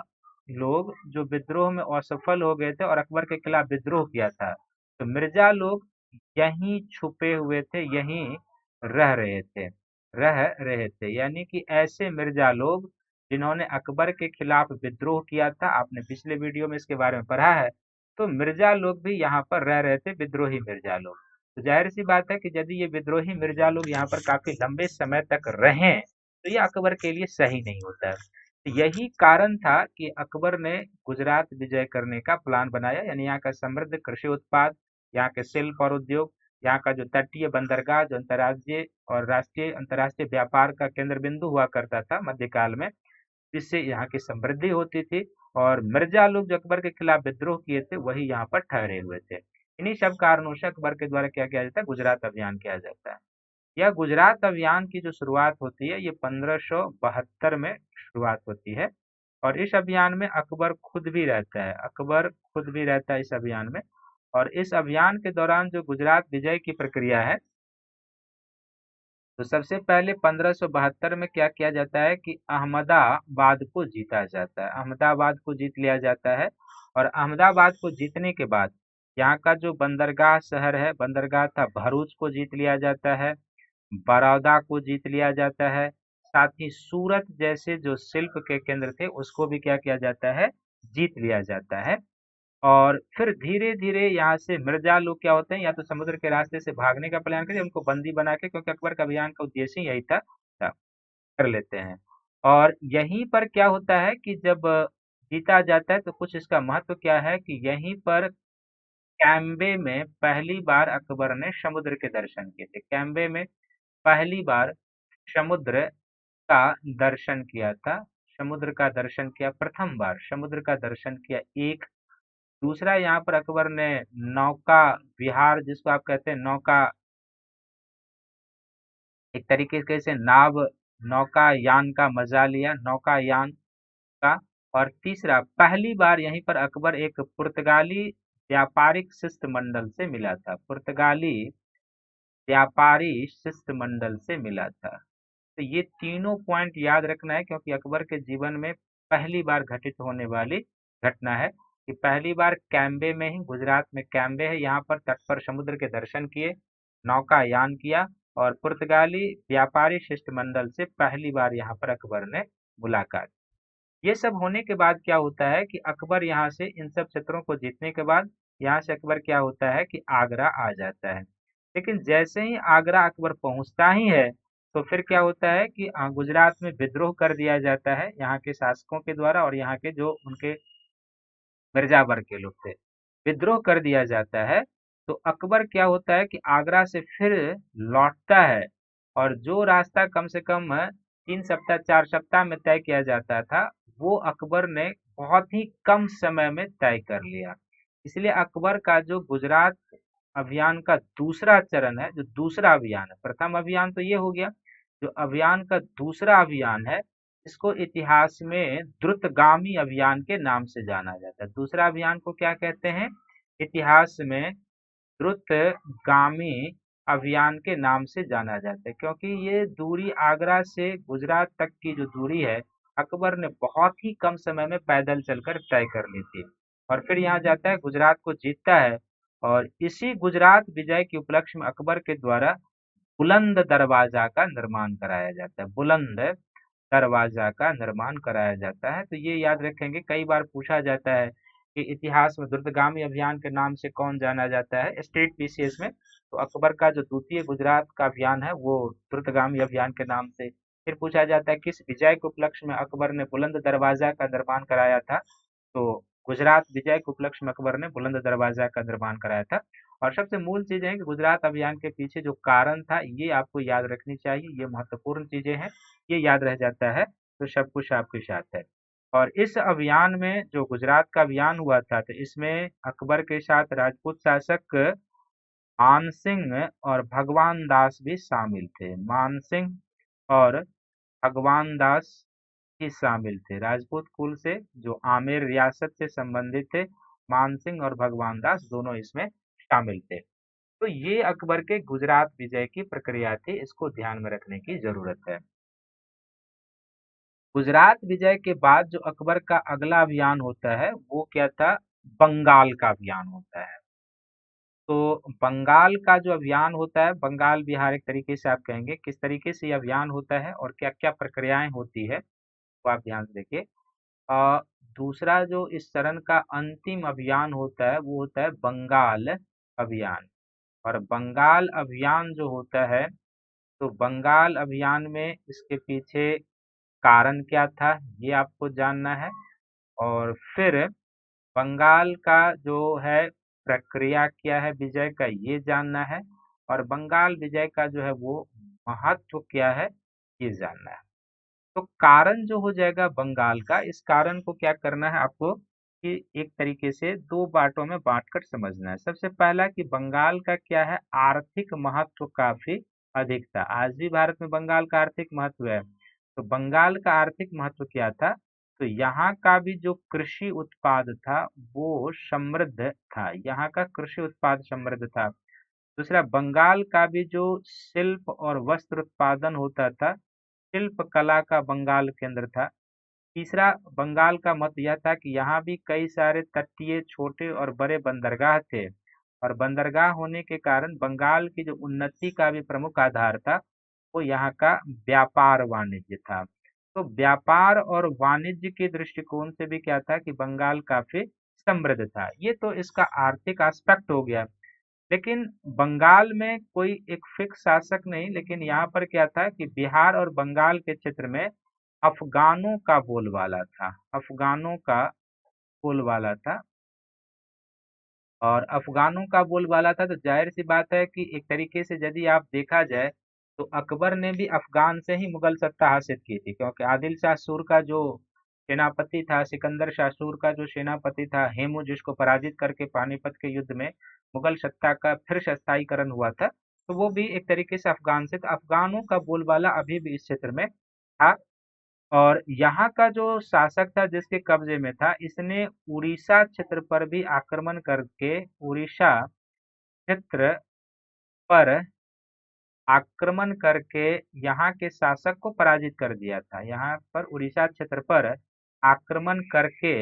लोग जो विद्रोह में असफल हो गए थे और अकबर के खिलाफ विद्रोह किया था, तो मिर्जा लोग यहीं छुपे हुए थे, यहीं रह रहे थे, रह रहे थे, यानी कि ऐसे मिर्जा लोग जिन्होंने अकबर के खिलाफ विद्रोह किया था, आपने पिछले वीडियो में इसके बारे में पढ़ा है। तो मिर्जा लोग भी यहाँ पर रह रहे थे, विद्रोही मिर्जा लोग। तो जाहिर सी बात है कि यदि ये विद्रोही मिर्जा लोग यहाँ पर काफी लंबे समय तक रहें, तो ये अकबर के लिए सही नहीं होता। तो यही कारण था कि अकबर ने गुजरात विजय करने का प्लान बनाया, यानी यहाँ का समृद्ध कृषि उत्पाद, यहाँ के शिल्प और उद्योग, यहाँ का जो तटीय बंदरगाह जो अंतर्राज्यीय और राष्ट्रीय अंतर्राष्ट्रीय व्यापार का केंद्र बिंदु हुआ करता था मध्यकाल में, जिससे यहाँ की समृद्धि होती थी। और मिर्जा लोग जो अकबर के खिलाफ विद्रोह किए थे वही यहाँ पर ठहरे हुए थे। इन्हीं सब कारणों से अकबर के द्वारा क्या किया जाता है, गुजरात अभियान किया जाता है। यह गुजरात अभियान की जो शुरुआत होती है ये 1572 में शुरुआत होती है, और इस अभियान में अकबर खुद भी रहता है, अकबर खुद भी रहता है इस अभियान में। और इस अभियान के दौरान जो गुजरात विजय की प्रक्रिया है, तो सबसे पहले 1572 में क्या किया जाता है कि अहमदाबाद को जीता जाता है, अहमदाबाद को जीत लिया जाता है। और अहमदाबाद को जीतने के बाद यहाँ का जो बंदरगाह शहर है, बंदरगाह था भरूच, को जीत लिया जाता है, बड़ौदा को जीत लिया जाता है, साथ ही सूरत जैसे जो शिल्प के केंद्र थे उसको भी क्या किया जाता है, जीत लिया जाता है। और फिर धीरे धीरे यहाँ से मिर्जा लोग क्या होते हैं, या तो समुद्र के रास्ते से भागने का प्लान करके उनको बंदी बना के, क्योंकि अकबर का अभियान का उद्देश्य ही यही था, कर लेते हैं। और यहीं पर क्या होता है कि जब जीता जाता है तो कुछ इसका महत्व क्या है कि यहीं पर कैम्बे में पहली बार अकबर ने समुद्र के दर्शन किए थे, कैम्बे में पहली बार समुद्र का दर्शन किया था, समुद्र का दर्शन किया, प्रथम बार समुद्र का दर्शन किया एक। दूसरा, यहाँ पर अकबर ने नौका विहार, जिसको आप कहते हैं नौका, एक तरीके से नाव, नौकायान का मजा लिया, नौकायान का। और तीसरा, पहली बार यहीं पर अकबर एक पुर्तगाली व्यापारिक शिष्टमंडल से मिला था, पुर्तगाली व्यापारी शिष्टमंडल से मिला था। तो ये तीनों पॉइंट याद रखना है, क्योंकि अकबर के जीवन में पहली बार घटित होने वाली घटना है कि पहली बार कैम्बे में ही, गुजरात में कैम्बे है, यहाँ पर तट पर समुद्र के दर्शन किए, नौकायान किया, और पुर्तगाली व्यापारी शिष्टमंडल से पहली बार यहाँ पर अकबर ने मुलाकात। ये सब होने के बाद क्या होता है कि अकबर यहाँ से इन सब क्षेत्रों को जीतने के बाद यहाँ से अकबर क्या होता है कि आगरा आ जाता है। लेकिन जैसे ही आगरा अकबर पहुंचता ही है तो फिर क्या होता है कि गुजरात में विद्रोह कर दिया जाता है यहाँ के शासकों के द्वारा, और यहाँ के जो उनके मिर्जावर के लोग थे, विद्रोह कर दिया जाता है। तो अकबर क्या होता है कि आगरा से फिर लौटता है, और जो रास्ता कम से कम 3 सप्ताह 4 सप्ताह में तय किया जाता था वो अकबर ने बहुत ही कम समय में तय कर लिया। इसलिए अकबर का जो गुजरात अभियान का दूसरा चरण है, जो दूसरा अभियान है, प्रथम अभियान तो ये हो गया, जो अभियान का दूसरा अभियान है इसको इतिहास में द्रुतगामी अभियान के नाम से जाना जाता है। दूसरा अभियान को क्या कहते हैं इतिहास में? द्रुतगामी अभियान के नाम से जाना जाता है, क्योंकि ये दूरी आगरा से गुजरात तक की जो दूरी है अकबर ने बहुत ही कम समय में पैदल चलकर तय कर ली थी। और फिर यहाँ जाता है, गुजरात को जीतता है, और इसी गुजरात विजय के उपलक्ष्य में अकबर के द्वारा बुलंद दरवाजा का निर्माण कराया जाता है। बुलंद दरवाजा का निर्माण कराया जाता है। तो ये याद रखेंगे, कई बार पूछा जाता है कि इतिहास में द्रुतगामी अभियान के नाम से कौन जाना जाता है स्टेट पीसीएस में, तो अकबर का जो द्वितीय गुजरात का अभियान है वो द्रुतगामी अभियान के नाम से। फिर पूछा जाता है किस विजय के उपलक्ष्य में अकबर ने बुलंद दरवाजा का निर्माण कराया था, तो गुजरात विजय के उपलक्ष्य में अकबर ने बुलंद दरवाजा का निर्माण कराया था। और सबसे मूल चीज है कि गुजरात अभियान के पीछे जो कारण था ये आपको याद रखनी चाहिए, ये महत्वपूर्ण चीजें हैं, ये याद रह जाता है तो सब कुछ आपके साथ है। और इस अभियान में जो गुजरात का अभियान हुआ था तो इसमें अकबर के साथ राजपूत शासक मानसिंह और भगवान दास भी शामिल थे। मानसिंह और भगवान दास ही शामिल थे। राजपूत कुल से जो आमेर रियासत से संबंधित थे, मानसिंह और भगवान दास दोनों इसमें शामिल थे। तो ये अकबर के गुजरात विजय की प्रक्रिया थी, इसको ध्यान में रखने की जरूरत है। गुजरात विजय के बाद जो अकबर का अगला अभियान होता है वो क्या था? बंगाल का अभियान होता है। तो बंगाल का जो अभियान होता है, बंगाल बिहार एक तरीके से आप कहेंगे, किस तरीके से ये अभियान होता है और क्या क्या प्रक्रियाएं होती है वो आप ध्यान से देखिए। अ, दूसरा जो इस चरण का अंतिम अभियान होता है वो होता है बंगाल अभियान। और बंगाल अभियान जो होता है, तो बंगाल अभियान में इसके पीछे कारण क्या था ये आपको जानना है। और फिर बंगाल का जो है प्रक्रिया क्या है विजय का ये जानना है। और बंगाल विजय का जो है वो महत्व क्या है ये जानना है। तो कारण जो हो जाएगा बंगाल का, इस कारण को क्या करना है आपको कि एक तरीके से दो बाटों में बांटकर समझना है। सबसे पहला कि बंगाल का क्या है, आर्थिक महत्व काफी अधिक था। आज भी भारत में बंगाल का आर्थिक महत्व है। तो बंगाल का आर्थिक महत्व क्या था? तो यहाँ का भी जो कृषि उत्पाद था वो समृद्ध था, यहाँ का कृषि उत्पाद समृद्ध था। दूसरा, बंगाल का भी जो शिल्प और वस्त्र उत्पादन होता था, शिल्प कला का बंगाल केंद्र था। तीसरा, बंगाल का मत यह था कि यहाँ भी कई सारे तटीय छोटे और बड़े बंदरगाह थे, और बंदरगाह होने के कारण बंगाल की जो उन्नति का भी प्रमुख आधार था वो यहाँ का व्यापार वाणिज्य था। तो व्यापार और वाणिज्य के दृष्टिकोण से भी क्या था कि बंगाल काफी समृद्ध था। ये तो इसका आर्थिक एस्पेक्ट हो गया। लेकिन बंगाल में कोई एक फिक्स शासक नहीं, लेकिन यहाँ पर क्या था कि बिहार और बंगाल के क्षेत्र में अफगानों का बोलबाला था। अफगानों का बोलबाला था, और अफगानों का बोलबाला था, तो जाहिर सी बात है कि एक तरीके से यदि आप देखा जाए तो अकबर ने भी अफगान से ही मुगल सत्ता हासिल की थी, क्योंकि आदिल शाह सूर का जो सेनापति था, सिकंदर शाह सूर का जो सेनापति था हेमू, जिसको पराजित करके पानीपत के युद्ध में मुगल सत्ता का फिर से स्थायीकरण हुआ था, तो वो भी एक तरीके से अफगान से। तो अफगानों का बोलबाला अभी भी इस क्षेत्र में था। और यहाँ का जो शासक था जिसके कब्जे में था, इसने उड़ीसा क्षेत्र पर भी आक्रमण करके उड़ीसा क्षेत्र पर आक्रमण करके यहाँ के शासक को पराजित कर दिया था। यहाँ पर उड़ीसा क्षेत्र पर आक्रमण करके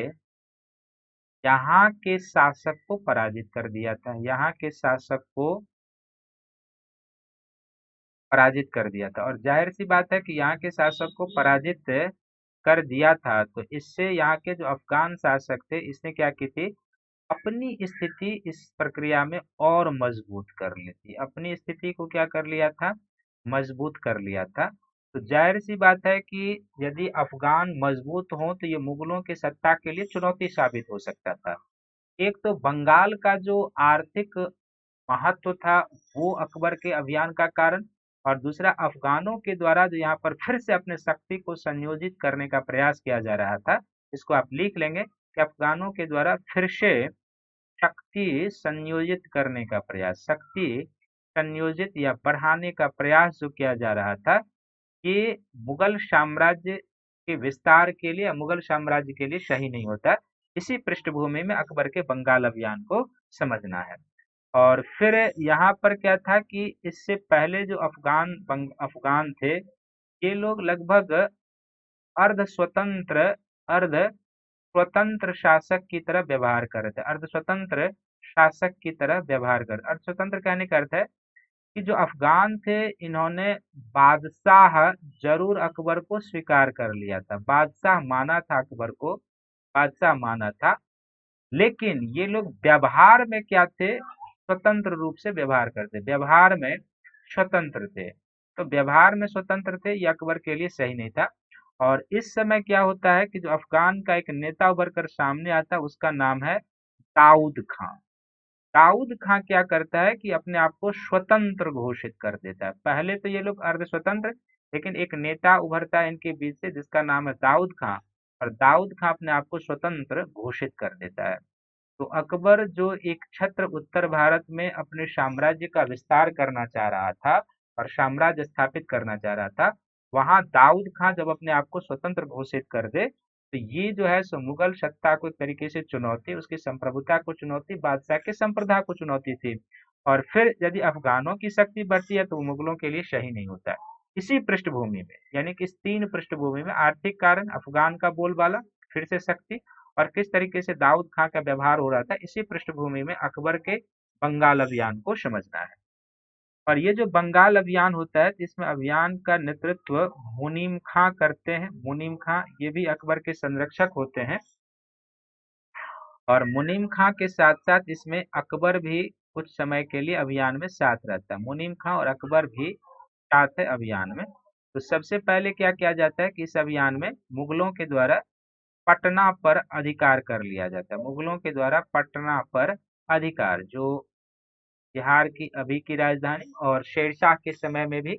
यहाँ के शासक को पराजित कर दिया था। यहाँ के शासक को पराजित कर दिया था। और जाहिर सी बात है कि यहाँ के शासक को पराजित कर दिया था, तो इससे यहाँ के जो अफगान शासक थे इसने क्या की थी, अपनी स्थिति इस प्रक्रिया में और मजबूत कर ली थी। अपनी स्थिति को क्या कर लिया था, मजबूत कर लिया था। तो जाहिर सी बात है कि यदि अफगान मजबूत हो तो ये मुगलों की सत्ता के लिए चुनौती साबित हो सकता था। एक तो बंगाल का जो आर्थिक महत्व था वो अकबर के अभियान का कारण, और दूसरा अफगानों के द्वारा जो यहाँ पर फिर से अपने शक्ति को संयोजित करने का प्रयास किया जा रहा था। इसको आप लिख लेंगे कि अफगानों के द्वारा फिर से शक्ति संयोजित करने का प्रयास, शक्ति संयोजित या बढ़ाने का प्रयास जो किया जा रहा था, ये मुगल साम्राज्य के विस्तार के लिए, मुगल साम्राज्य के लिए सही नहीं होता। इसी पृष्ठभूमि में अकबर के बंगाल अभियान को समझना है। और फिर यहाँ पर क्या था कि इससे पहले जो अफगान थे, ये लोग लगभग अर्ध स्वतंत्र अर्ध स्वतंत्र शासक की तरह व्यवहार कर रहे थे। अर्ध स्वतंत्र शासक की तरह व्यवहार कर, अर्ध स्वतंत्र कहने का अर्थ है कि जो अफगान थे इन्होंने बादशाह जरूर अकबर को स्वीकार कर लिया था, बादशाह माना था अकबर को, बादशाह माना था, लेकिन ये लोग व्यवहार में क्या थे, स्वतंत्र रूप से व्यवहार करते, व्यवहार में स्वतंत्र थे। तो व्यवहार में स्वतंत्र थे, ये अकबर के लिए सही नहीं था। और इस समय क्या होता है कि जो अफगान का एक नेता उभर कर सामने आता है, उसका नाम है दाऊद खां। दाऊद खां क्या करता है कि अपने आप को स्वतंत्र घोषित कर देता है। पहले तो ये लोग अर्ध स्वतंत्र, लेकिन एक नेता उभरता है इनके बीच से जिसका नाम है दाऊद खां, और दाऊद खां अपने आप को स्वतंत्र घोषित कर देता है। तो अकबर जो एक छत्र उत्तर भारत में अपने साम्राज्य का विस्तार करना चाह रहा था और साम्राज्य स्थापित करना चाह रहा था, वहां दाऊद खां जब अपने आप को स्वतंत्र घोषित कर दे, तो ये जो है सो मुगल सत्ता को एक तरीके से चुनौती, उसकी संप्रभुता को चुनौती, बादशाह के संप्रदा को चुनौती थी। और फिर यदि अफगानों की शक्ति बढ़ती है तो वो मुगलों के लिए सही नहीं होता है। इसी पृष्ठभूमि में, यानी कि इस तीन पृष्ठभूमि में, आर्थिक कारण, अफगान का बोलबाला, फिर से शक्ति, और किस तरीके से दाऊद खां का व्यवहार हो रहा था, इसी पृष्ठभूमि में अकबर के बंगाल अभियान को समझना है। और ये जो बंगाल अभियान होता है, इसमें अभियान का नेतृत्व मुनीम खां करते हैं। मुनीम खां ये भी अकबर के संरक्षक होते हैं, और मुनीम खां के साथ साथ इसमें अकबर भी कुछ समय के लिए अभियान में साथ रहता है। मुनीम खां और अकबर भी साथ है अभियान में। तो सबसे पहले क्या किया जाता है कि इस अभियान में मुगलों के द्वारा पटना पर अधिकार कर लिया जाता है। मुगलों के द्वारा पटना पर अधिकार, जो बिहार की अभी की राजधानी, और शेरशाह के समय में भी,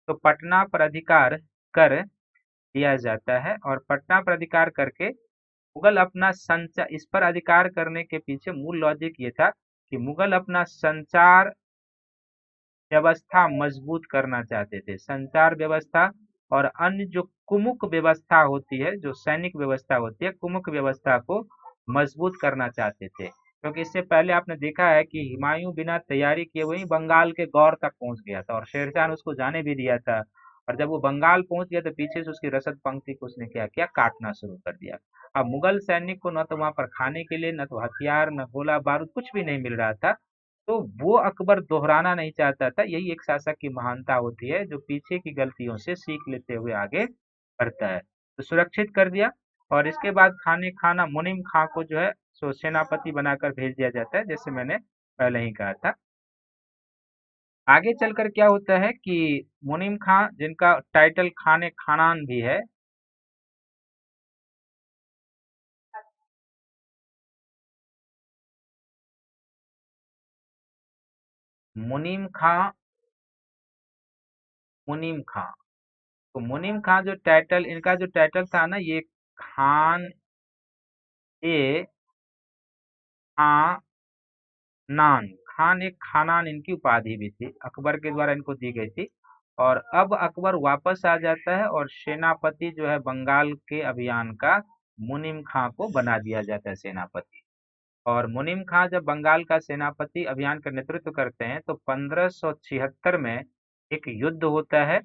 तो पटना पर अधिकार कर दिया जाता है। और पटना पर अधिकार करके मुगल अपना संचार, इस पर अधिकार करने के पीछे मूल लॉजिक ये था कि मुगल अपना संचार व्यवस्था मजबूत करना चाहते थे। संचार व्यवस्था और अन्य जो कुमुक व्यवस्था होती है, जो सैनिक व्यवस्था होती है, कुमुक व्यवस्था को मजबूत करना चाहते थे। क्योंकि इससे पहले आपने देखा है कि हुमायूं बिना तैयारी किए हुए ही बंगाल के गौर तक पहुंच गया था, और शेरशाह ने उसको जाने भी दिया था। और जब वो बंगाल पहुंच गया तो पीछे से उसकी रसद पंक्ति को उसने क्या किया, काटना शुरू कर दिया। अब मुगल सैनिक को न तो वहां पर खाने के लिए, न तो हथियार, न गोला बारूद, कुछ भी नहीं मिल रहा था। तो वो अकबर दोहराना नहीं चाहता था। यही एक शासक की महानता होती है, जो पीछे की गलतियों से सीख लेते हुए आगे बढ़ता है। तो सुरक्षित कर दिया, और इसके बाद खाना मुनीम खां को जो है सो सेनापति बनाकर भेज दिया जाता है, जैसे मैंने पहले ही कहा था। आगे चलकर क्या होता है कि मुनीम खां, जिनका टाइटल खाने खानान भी है, मुनीम खां, मुनीम खां, तो मुनीम खां जो टाइटल, इनका जो टाइटल था ना, ये खान ए खां नान, खान एक खानान इनकी उपाधि भी थी, अकबर के द्वारा इनको दी गई थी। और अब अकबर वापस आ जाता है और सेनापति जो है बंगाल के अभियान का, मुनीम खां को बना दिया जाता है सेनापति। और मुनीम खां जब बंगाल का सेनापति अभियान का नेतृत्व करते हैं तो 1576 में एक युद्ध होता है।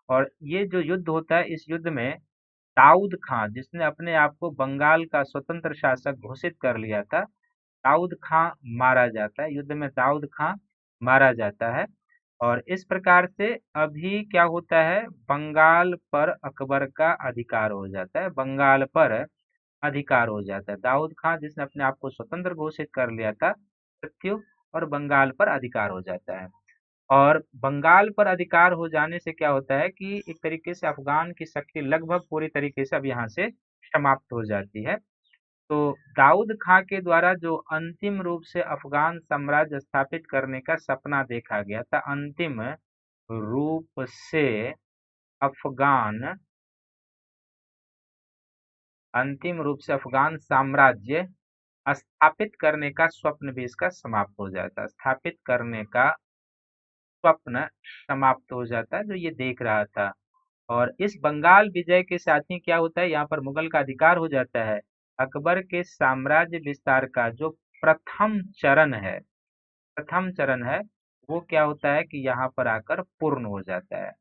और ये जो युद्ध होता है, इस युद्ध में दाऊद खां, जिसने अपने आप को बंगाल का स्वतंत्र शासक घोषित कर लिया था, दाऊद खां मारा जाता है। युद्ध में दाऊद खां मारा जाता है। और इस प्रकार से अभी क्या होता है, बंगाल पर अकबर का अधिकार हो जाता है, बंगाल पर अधिकार हो जाता है। दाऊद खान जिसने अपने आप को स्वतंत्र घोषित कर लिया था, मृत्यु और बंगाल पर अधिकार हो जाता है। और बंगाल पर अधिकार हो जाने से क्या होता है कि एक तरीके से अफगान की शक्ति लगभग पूरी तरीके से अब यहाँ से समाप्त हो जाती है। तो दाऊद खां के द्वारा जो अंतिम रूप से अफगान साम्राज्य स्थापित करने का सपना देखा गया था, रूप से अफगान अंतिम रूप से अफगान साम्राज्य स्थापित करने का स्वप्न भी इसका समाप्त हो जाता है। स्थापित करने का स्वप्न समाप्त हो जाता है जो ये देख रहा था। और इस बंगाल विजय के साथ ही क्या होता है, यहाँ पर मुगल का अधिकार हो जाता है। अकबर के साम्राज्य विस्तार का जो प्रथम चरण है, प्रथम चरण है, वो क्या होता है कि यहाँ पर आकर पूर्ण हो जाता है।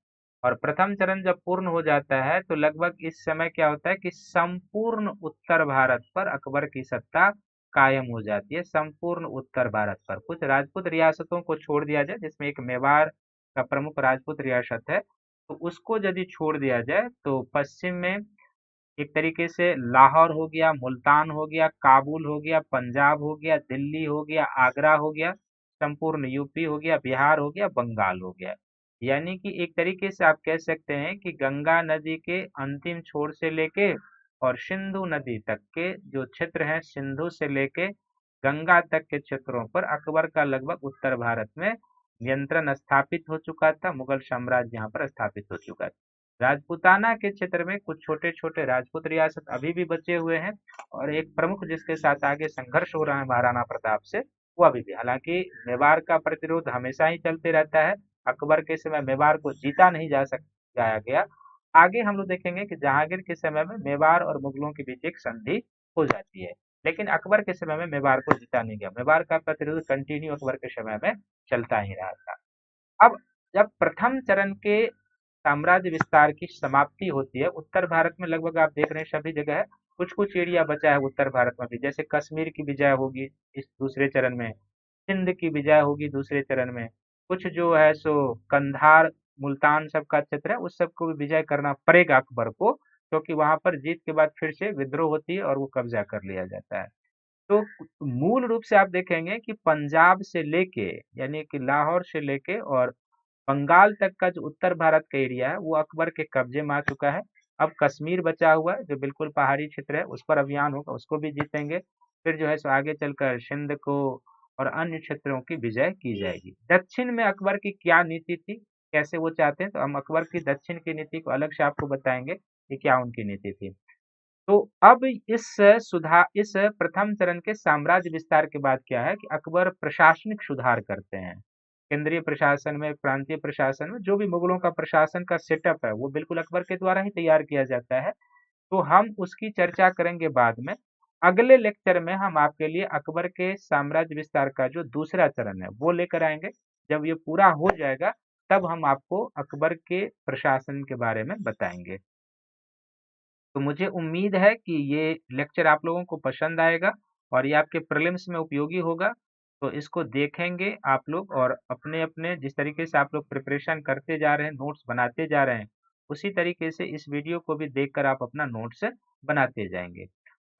और प्रथम चरण जब पूर्ण हो जाता है तो लगभग इस समय क्या होता है कि संपूर्ण उत्तर भारत पर अकबर की सत्ता कायम हो जाती है। संपूर्ण उत्तर भारत पर कुछ राजपूत रियासतों को छोड़ दिया जाए, जिसमें एक मेवाड़ का प्रमुख राजपूत रियासत है, तो उसको यदि छोड़ दिया जाए तो पश्चिम में एक तरीके से लाहौर हो गया, मुल्तान हो गया, काबुल हो गया, पंजाब हो गया, दिल्ली हो गया, आगरा हो गया, संपूर्ण यूपी हो गया, बिहार हो गया, बंगाल हो गया। यानी कि एक तरीके से आप कह सकते हैं कि गंगा नदी के अंतिम छोर से लेके और सिंधु नदी तक के जो क्षेत्र हैं, सिंधु से लेके गंगा तक के क्षेत्रों पर अकबर का लगभग उत्तर भारत में नियंत्रण स्थापित हो चुका था। मुगल साम्राज्य यहाँ पर स्थापित हो चुका था। राजपूताना के क्षेत्र में कुछ छोटे छोटे राजपूत रियासत अभी भी बचे हुए हैं, और एक प्रमुख जिसके साथ आगे संघर्ष हो रहा है महाराणा प्रताप से, वो अभी भी। हालांकि मेवाड़ का प्रतिरोध हमेशा ही चलते रहता है। अकबर के समय मेवाड़ को जीता नहीं जाया गया। आगे हम लोग देखेंगे कि जहांगीर के समय में मेवाड़ और मुगलों के बीच एक संधि हो जाती है, लेकिन अकबर के समय में मेवाड़ को जीता नहीं गया। मेवाड़ का प्रतिरोध कंटिन्यू अकबर के समय में चलता ही रहा था। अब जब प्रथम चरण के साम्राज्य विस्तार की समाप्ति होती है, उत्तर भारत में लगभग आप देख रहे हैं सभी जगह है, कुछ कुछ एरिया बचा है उत्तर भारत में भी, जैसे कश्मीर की विजय होगी इस दूसरे चरण में, सिंध की विजय होगी दूसरे चरण में, कुछ जो है सो कंधार मुल्तान सब का क्षेत्र है, उस सबको भी विजय करना पड़ेगा अकबर को, क्योंकि वहां पर जीत के बाद फिर से विद्रोह होती है और वो कब्जा कर लिया जाता है। तो मूल रूप से आप देखेंगे कि पंजाब से लेके, यानी कि लाहौर से लेके और बंगाल तक का जो उत्तर भारत का एरिया है वो अकबर के कब्जे में आ चुका है। अब कश्मीर बचा हुआ है जो बिल्कुल पहाड़ी क्षेत्र है, उस पर अभियान होगा, उसको भी जीतेंगे। फिर जो है सो आगे चलकर सिंध को और अन्य क्षेत्रों की विजय की जाएगी। दक्षिण में अकबर की क्या नीति थी, कैसे वो चाहते हैं, तो हम अकबर की दक्षिण की नीति को अलग से आपको बताएंगे कि क्या उनकी नीति थी। तो अब इस प्रथम चरण के साम्राज्य विस्तार के बाद क्या है कि अकबर प्रशासनिक सुधार करते हैं। केंद्रीय प्रशासन में, प्रांतीय प्रशासन में, जो भी मुगलों का प्रशासन का सेटअप है वो बिल्कुल अकबर के द्वारा ही तैयार किया जाता है। तो हम उसकी चर्चा करेंगे बाद में। अगले लेक्चर में हम आपके लिए अकबर के साम्राज्य विस्तार का जो दूसरा चरण है वो लेकर आएंगे। जब ये पूरा हो जाएगा तब हम आपको अकबर के प्रशासन के बारे में बताएंगे। तो मुझे उम्मीद है कि ये लेक्चर आप लोगों को पसंद आएगा और ये आपके प्रीलिम्स में उपयोगी होगा। तो इसको देखेंगे आप लोग और अपने अपने जिस तरीके से आप लोग प्रिपरेशन करते जा रहे हैं, नोट्स बनाते जा रहे हैं, उसी तरीके से इस वीडियो को भी देखकर आप अपना नोट्स बनाते जाएंगे।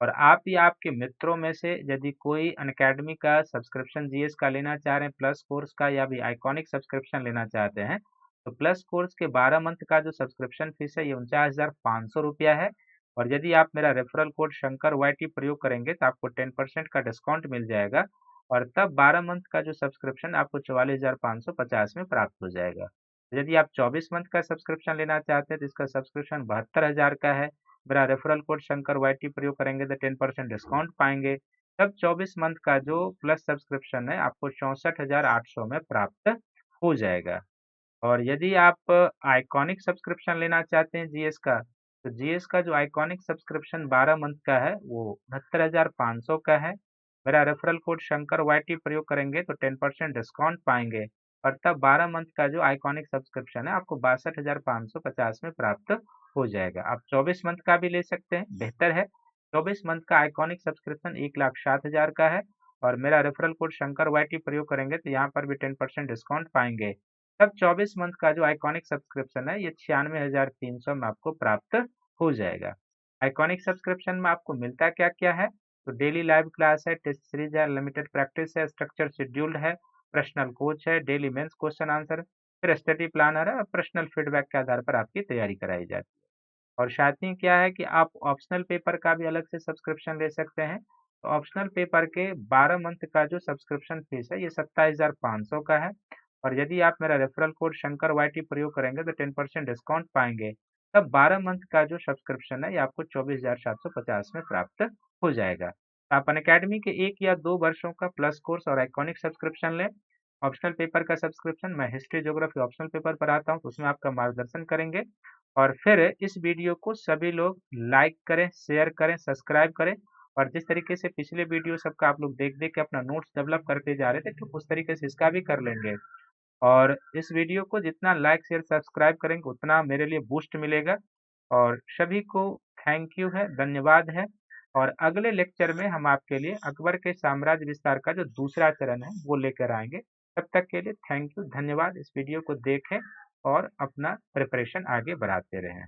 और आप या आपके मित्रों में से यदि कोई अनअकैडमी का सब्सक्रिप्शन जीएस का लेना चाह रहे हैं, प्लस कोर्स का या भी आइकॉनिक सब्सक्रिप्शन लेना चाहते हैं, तो प्लस कोर्स के 12 मंथ का जो सब्सक्रिप्शन फीस है ये 49,500 रुपया है। और यदि आप मेरा रेफरल कोड शंकर वाईटी प्रयोग करेंगे तो आपको 10% का डिस्काउंट मिल जाएगा, और तब 12 मंथ का जो सब्सक्रिप्शन आपको 44,550 में प्राप्त हो जाएगा। यदि आप 24 मंथ का सब्सक्रिप्शन लेना चाहते हैं तो इसका सब्सक्रिप्शन 72,000 का है। मेरा रेफरल कोड शंकर वाईटी प्रयोग करेंगे तो 10% डिस्काउंट पाएंगे। तब 24 मंथ का जो प्लस सब्सक्रिप्शन है आपको 64,800 में प्राप्त हो जाएगा। और यदि आप आइकॉनिक सब्सक्रिप्शन लेना चाहते हैं जीएस का, तो जीएस का जो आइकॉनिक सब्सक्रिप्शन 12 मंथ का है वो 69,500 का है। मेरा रेफरल कोड शंकर वाईटी प्रयोग करेंगे तो 10% डिस्काउंट पाएंगे, और तब 12 मंथ का जो आइकॉनिक सब्सक्रिप्शन है आपको 62,550 में प्राप्त हो जाएगा। आप 24 मंथ का भी ले सकते हैं, बेहतर है। 24 मंथ का आइकॉनिक सब्सक्रिप्शन 1,07,000 का है, और मेरा रेफरल कोड शंकर वाईटी प्रयोग करेंगे तो यहाँ पर भी 10% डिस्काउंट पाएंगे। तब 24 मंथ का जो आइकॉनिक सब्सक्रिप्शन है ये 96,300 में आपको प्राप्त हो जाएगा। आइकॉनिक सब्सक्रिप्शन में आपको मिलता क्या क्या है, तो डेली लाइव क्लास है, टेस्ट सीरीज है, लिमिटेड प्रैक्टिस है, स्ट्रक्चर शेड्यूल्ड है, पर्सनल कोच है, डेली मेंस क्वेश्चन आंसर, फिर स्टडी प्लानर है और पर्सनल फीडबैक के आधार पर आपकी तैयारी कराई जाती है। और साथ ही क्या है कि आप ऑप्शनल पेपर का भी अलग से सब्सक्रिप्शन ले सकते हैं। तो ऑप्शनल पेपर के 12 मंथ का जो सब्सक्रिप्शन फीस है ये 27,500 का है। और यदि आप मेरा रेफरल कोड शंकर वाईटी प्रयोग करेंगे तो 10% डिस्काउंट पाएंगे। तब 12 मंथ का जो सब्सक्रिप्शन है ये आपको 24,750 में प्राप्त हो जाएगा। तो आप अनअकैडमी के 1 या 2 वर्षों का प्लस कोर्स और आइकॉनिक सब्सक्रिप्शन लें। ऑप्शनल पेपर का सब्सक्रिप्शन मैं हिस्ट्री ज्योग्राफी ऑप्शनल पेपर पर आता हूँ, तो उसमें आपका मार्गदर्शन करेंगे। और फिर इस वीडियो को सभी लोग लाइक करें, शेयर करें, सब्सक्राइब करें। और जिस तरीके से पिछले वीडियो सबका आप लोग देख देख के अपना नोट्स डेवलप करते जा रहे थे, तो उस तरीके से इसका भी कर लेंगे। और इस वीडियो को जितना लाइक शेयर सब्सक्राइब करेंगे उतना मेरे लिए बूस्ट मिलेगा। और सभी को थैंक यू है, धन्यवाद है। और अगले लेक्चर में हम आपके लिए अकबर के साम्राज्य विस्तार का जो दूसरा चरण है वो लेकर आएंगे। तब तक के लिए थैंक यू, धन्यवाद। इस वीडियो को देखें और अपना प्रिपरेशन आगे बढ़ाते रहें।